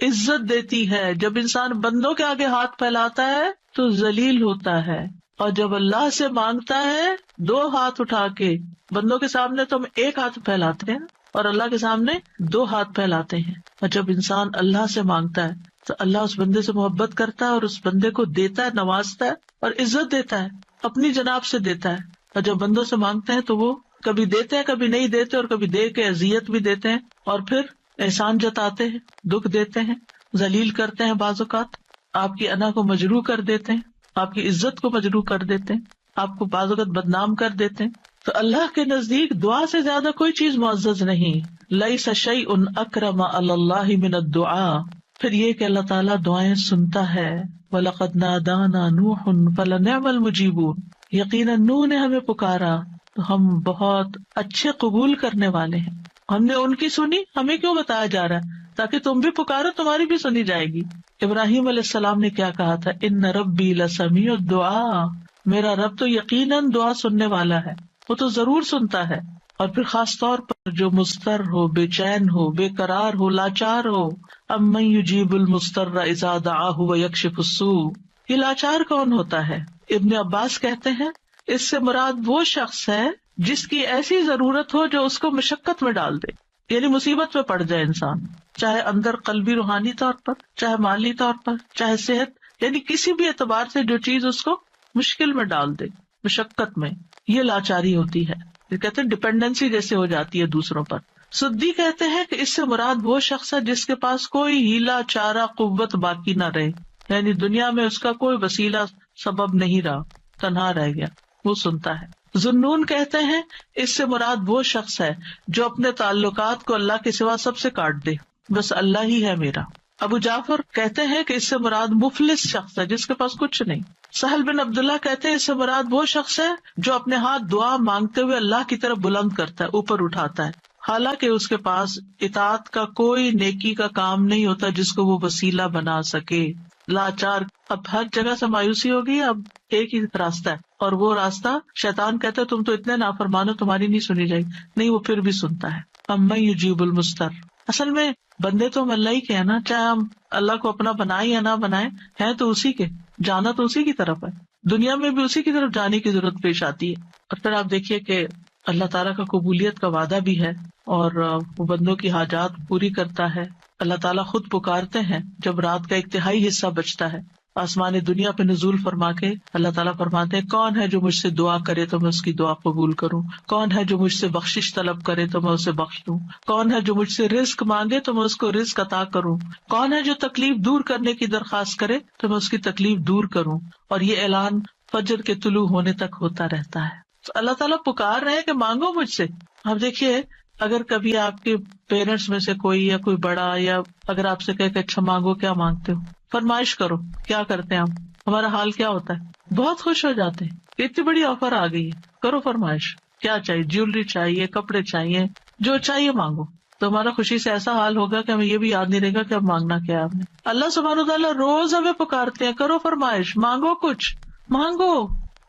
عزت دیتی ہے، جب انسان بندوں کے آگے ہاتھ پھیلاتا ہے تو ذلیل ہوتا ہے، اور جب اللہ سے مانگتا ہے دو ہاتھ اٹھا کے، بندوں کے سامنے تو ہم ایک ہاتھ پھیلاتے ہیں اور اللہ کے سامنے دو ہاتھ پھیلاتے ہیں، اور جب انسان اللہ سے مانگتا ہے تو اللہ اس بندے سے محبت کرتا ہے اور اس بندے کو دیتا ہے، نوازتا ہے اور عزت دیتا ہے، اپنی جناب سے دیتا ہے۔ اور جب بندوں سے مانگتے ہیں تو وہ کبھی دیتے ہیں کبھی نہیں دیتے، اور کبھی دے کے اذیت بھی دیتے ہیں، اور پھر احسان جتاتے ہیں، دکھ دیتے ہیں، ذلیل کرتے ہیں، بعض اوقات آپ کی انا کو مجروح کر دیتے ہیں، آپ کی عزت کو مجروح کر دیتے ہیں، آپ کو بعض اوقات بدنام کر دیتے ہیں۔ تو اللہ کے نزدیک دعا سے زیادہ کوئی چیز معزز نہیں۔ لیس شیء اکرم علی اللہ من الدعاء، پھر یہ کہ اللہ تعالیٰ دعائیں سنتا ہے۔ وَلَقَدْ نَادَانَا نُوحٌ فَلَنِعْمَ الْمُجِيبُونَ، یقیناً نوح نے ہمیں پکارا تو ہم بہت اچھے قبول کرنے والے ہیں۔ ہم نے ان کی سنی، ہمیں کیوں بتایا جا رہا ہے؟ تاکہ تم بھی پکارو، تمہاری بھی سنی جائے گی۔ ابراہیم علیہ السلام نے کیا کہا تھا، ان ربی لسمیع الدعاء، میرا رب تو یقیناً دعا سننے والا ہے، وہ تو ضرور سنتا ہے۔ اور پھر خاص طور پر جو مضطر ہو، بے چین ہو، بے قرار ہو، لاچار ہو، امن یجیب المضطر اذا دعاہ ویکشف السوء، یہ لاچار کون ہوتا ہے؟ ابن عباس کہتے ہیں اس سے مراد وہ شخص ہے جس کی ایسی ضرورت ہو جو اس کو مشقت میں ڈال دے، یعنی مصیبت میں پڑ جائے انسان، چاہے اندر قلبی روحانی طور پر، چاہے مالی طور پر، چاہے صحت، یعنی کسی بھی اعتبار سے جو چیز اس کو مشکل میں ڈال دے۔ مشقت میں، یہ لاچاری ہوتی ہے. یہ کہتے ہیں ڈپینڈنسی جیسے ہو جاتی ہے دوسروں پر. سدی کہتے ہیں کہ اس سے مراد وہ شخص ہے جس کے پاس کوئی ہیلا چارہ قوت باقی نہ رہے، یعنی دنیا میں اس کا کوئی وسیلہ سبب نہیں رہا، تنہا رہ گیا، وہ سنتا ہے. ذنون کہتے ہیں اس سے مراد وہ شخص ہے جو اپنے تعلقات کو اللہ کے سوا سب سے کاٹ دے، بس اللہ ہی ہے میرا. ابو جعفر کہتے ہیں کہ اس سے مراد مفلس شخص ہے جس کے پاس کچھ نہیں. سہل بن عبداللہ کہتے ہیں اس سے مراد وہ شخص ہے جو اپنے ہاتھ دعا مانگتے ہوئے اللہ کی طرف بلند کرتا ہے، اوپر اٹھاتا ہے، حالانکہ اس کے پاس اطاعت کا کوئی نیکی کا کام نہیں ہوتا جس کو وہ وسیلہ بنا سکے. لاچار. اب ہر جگہ سے مایوسی ہوگی، اب ایک ہی راستہ ہے، اور وہ راستہ شیطان کہتا ہے تم تو اتنے نافرمان ہو، تمہاری نہیں سنی جائے گی. نہیں، وہ پھر بھی سنتا ہے. امن یجیب المضطر. اصل میں بندے تو ہم اللہ ہی کے ہیں نا، چاہے ہم اللہ کو اپنا بنائیں یا نہ بنائیں، ہیں تو اسی کے، جانا تو اسی کی طرف ہے، دنیا میں بھی اسی کی طرف جانے کی ضرورت پیش آتی ہے. اور پھر آپ دیکھیے کہ اللہ تعالیٰ کا قبولیت کا وعدہ بھی ہے، اور وہ بندوں کی حاجات پوری کرتا ہے. اللہ تعالیٰ خود پکارتے ہیں جب رات کا ایک تہائی حصہ بچتا ہے، آسمان دنیا پہ نزول فرما کے اللہ تعالیٰ فرماتے ہیں کون ہے جو مجھ سے دعا کرے تو میں اس کی دعا قبول کروں، کون ہے جو مجھ سے بخشش طلب کرے تو میں اسے بخش دوں، کون ہے جو مجھ سے رزق مانگے تو میں اس کو رزق عطا کروں، کون ہے جو تکلیف دور کرنے کی درخواست کرے تو میں اس کی تکلیف دور کروں. اور یہ اعلان فجر کے طلوع ہونے تک ہوتا رہتا ہے. تو اللہ تعالیٰ پکار رہے ہیں کہ مانگو مجھ سے. اب دیکھیے اگر کبھی آپ کے پیرنٹس میں سے کوئی یا کوئی بڑا یا اگر آپ سے کہے کہ اچھا مانگو، کیا مانگتے ہو، فرمائش کرو، کیا کرتے ہیں ہمارا حال کیا ہوتا ہے؟ بہت خوش ہو جاتے ہیں، اتنی بڑی آفر آ گئی ہے، کرو فرمائش، کیا چاہیے، جیولری چاہیے، کپڑے چاہیے، جو چاہیے مانگو. تو ہمارا خوشی سے ایسا حال ہوگا کہ ہمیں یہ بھی یاد نہیں رہے گا کہ اب مانگنا کیا ہے آپ نے. اللہ سبحانہ وتعالیٰ روز ہمیں پکارتے ہیں کرو فرمائش، مانگو، کچھ مانگو،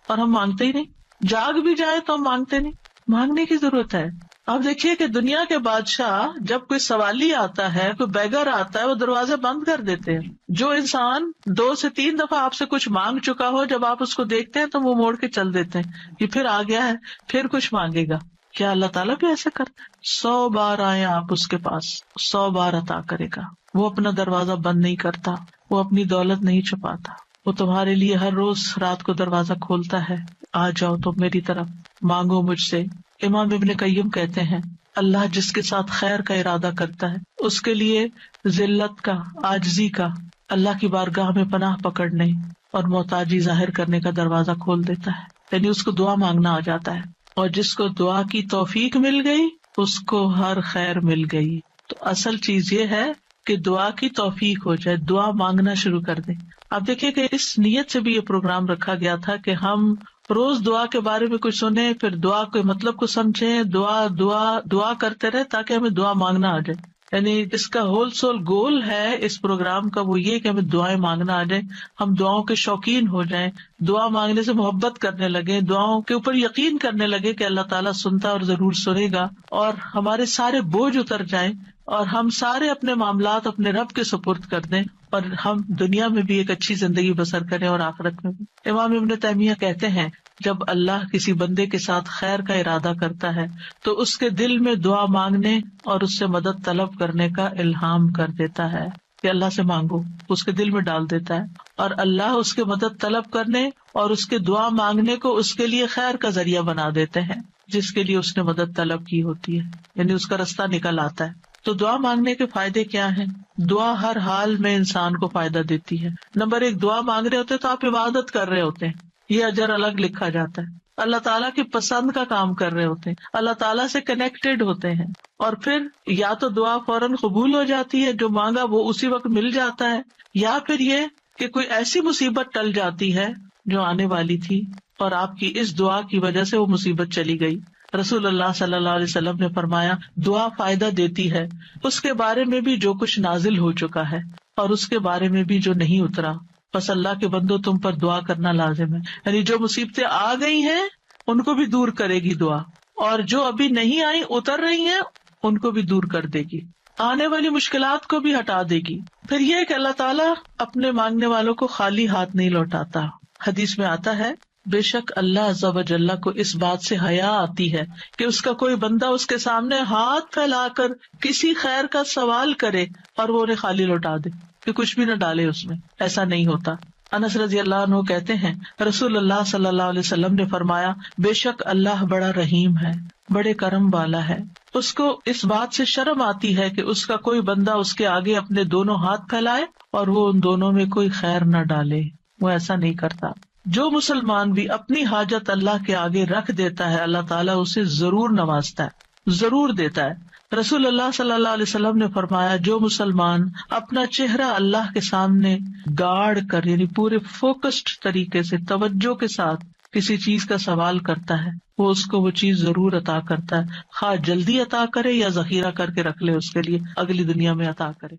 اور ہم مانگتے ہی نہیں. جاگ بھی جائے تو ہم مانگتے نہیں. مانگنے کی ضرورت ہے. آپ دیکھیے کہ دنیا کے بادشاہ جب کوئی سوالی آتا ہے، کوئی بیگر آتا ہے، وہ دروازے بند کر دیتے ہیں. جو انسان 2 سے 3 دفعہ آپ سے کچھ مانگ چکا ہو، جب آپ اس کو دیکھتے ہیں تو وہ موڑ کے چل دیتے ہیں، یہ پھر آ گیا ہے، پھر کچھ مانگے گا. کیا اللہ تعالیٰ بھی ایسا کرتا ہے؟ 100 بار آئے آپ اس کے پاس، 100 بار عطا کرے گا. وہ اپنا دروازہ بند نہیں کرتا، وہ اپنی دولت نہیں چھپاتا، وہ تمہارے لیے ہر روز رات کو دروازہ کھولتا ہے. آ جاؤ تم میری طرف، مانگو مجھ سے. امام ابن قیم کہتے ہیں اللہ جس کے ساتھ خیر کا ارادہ کرتا ہے اس کے لیے ذلت کا، عاجزی کا، اللہ کی بارگاہ میں پناہ پکڑنے اور محتاجی ظاہر کرنے کا دروازہ کھول دیتا ہے. یعنی اس کو دعا مانگنا آ جاتا ہے، اور جس کو دعا کی توفیق مل گئی اس کو ہر خیر مل گئی. تو اصل چیز یہ ہے کہ دعا کی توفیق ہو جائے، دعا مانگنا شروع کر دیں. آپ دیکھیں کہ اس نیت سے بھی یہ پروگرام رکھا گیا تھا کہ ہم روز دعا کے بارے میں کچھ سنیں، پھر دعا کے مطلب کو سمجھیں، دعا کرتے رہے تاکہ ہمیں دعا مانگنا آ جائے. یعنی اس کا ہول سول گول ہے اس پروگرام کا وہ یہ کہ ہمیں دعائیں مانگنا آ جائے، ہم دعاؤں کے شوقین ہو جائیں، دعا مانگنے سے محبت کرنے لگے، دعاؤں کے اوپر یقین کرنے لگے کہ اللہ تعالیٰ سنتا اور ضرور سنے گا، اور ہمارے سارے بوجھ اتر جائیں اور ہم سارے اپنے معاملات اپنے رب کے سپرد کر دیں، اور ہم دنیا میں بھی ایک اچھی زندگی بسر کریں اور آخرت میں بھی. امام ابن تیمیہ کہتے ہیں جب اللہ کسی بندے کے ساتھ خیر کا ارادہ کرتا ہے تو اس کے دل میں دعا مانگنے اور اس سے مدد طلب کرنے کا الہام کر دیتا ہے کہ اللہ سے مانگو، اس کے دل میں ڈال دیتا ہے، اور اللہ اس کے مدد طلب کرنے اور اس کے دعا مانگنے کو اس کے لیے خیر کا ذریعہ بنا دیتے ہیں جس کے لیے اس نے مدد طلب کی ہوتی ہے، یعنی اس کا رستہ نکل آتا ہے. تو دعا مانگنے کے فائدے کیا ہیں؟ دعا ہر حال میں انسان کو فائدہ دیتی ہے. نمبر 1، دعا مانگ رہے ہوتے تو آپ عبادت کر رہے ہوتے ہیں، یہ اجر الگ لکھا جاتا ہے. اللہ تعالیٰ کی پسند کا کام کر رہے ہوتے ہیں، اللہ تعالیٰ سے کنیکٹڈ ہوتے ہیں، اور پھر یا تو دعا فوراً قبول ہو جاتی ہے، جو مانگا وہ اسی وقت مل جاتا ہے، یا پھر یہ کہ کوئی ایسی مصیبت ٹل جاتی ہے جو آنے والی تھی اور آپ کی اس دعا کی وجہ سے وہ مصیبت چلی گئی. رسول اللہ صلی اللہ علیہ وسلم نے فرمایا دعا فائدہ دیتی ہے اس کے بارے میں بھی جو کچھ نازل ہو چکا ہے اور اس کے بارے میں بھی جو نہیں اترا. بس اللہ کے بندو تم پر دعا کرنا لازم ہے، یعنی جو مصیبتیں آ گئی ہیں ان کو بھی دور کرے گی دعا، اور جو ابھی نہیں آئی اتر رہی ہیں ان کو بھی دور کر دے گی، آنے والی مشکلات کو بھی ہٹا دے گی. پھر یہ کہ اللہ تعالیٰ اپنے مانگنے والوں کو خالی ہاتھ نہیں لوٹاتا. حدیث میں آتا ہے بے شک اللہ عز و جل کو اس بات سے حیا آتی ہے کہ اس کا کوئی بندہ اس کے سامنے ہاتھ پھیلا کر کسی خیر کا سوال کرے اور وہ انہیں خالی لوٹا دے، کہ کچھ بھی نہ ڈالے اس میں. ایسا نہیں ہوتا. انس رضی اللہ عنہ کہتے ہیں رسول اللہ صلی اللہ علیہ وسلم نے فرمایا بے شک اللہ بڑا رحیم ہے، بڑے کرم والا ہے، اس کو اس بات سے شرم آتی ہے کہ اس کا کوئی بندہ اس کے آگے اپنے دونوں ہاتھ پھیلائے اور وہ ان دونوں میں کوئی خیر نہ ڈالے، وہ ایسا نہیں کرتا۔ جو مسلمان بھی اپنی حاجت اللہ کے آگے رکھ دیتا ہے اللہ تعالیٰ اسے ضرور نوازتا ہے، ضرور دیتا ہے۔ رسول اللہ صلی اللہ علیہ وسلم نے فرمایا جو مسلمان اپنا چہرہ اللہ کے سامنے گاڑ کر یعنی پورے فوکسڈ طریقے سے توجہ کے ساتھ کسی چیز کا سوال کرتا ہے وہ اس کو وہ چیز ضرور عطا کرتا ہے، خواہ جلدی عطا کرے یا ذخیرہ کر کے رکھ لے اس کے لیے اگلی دنیا میں عطا کرے۔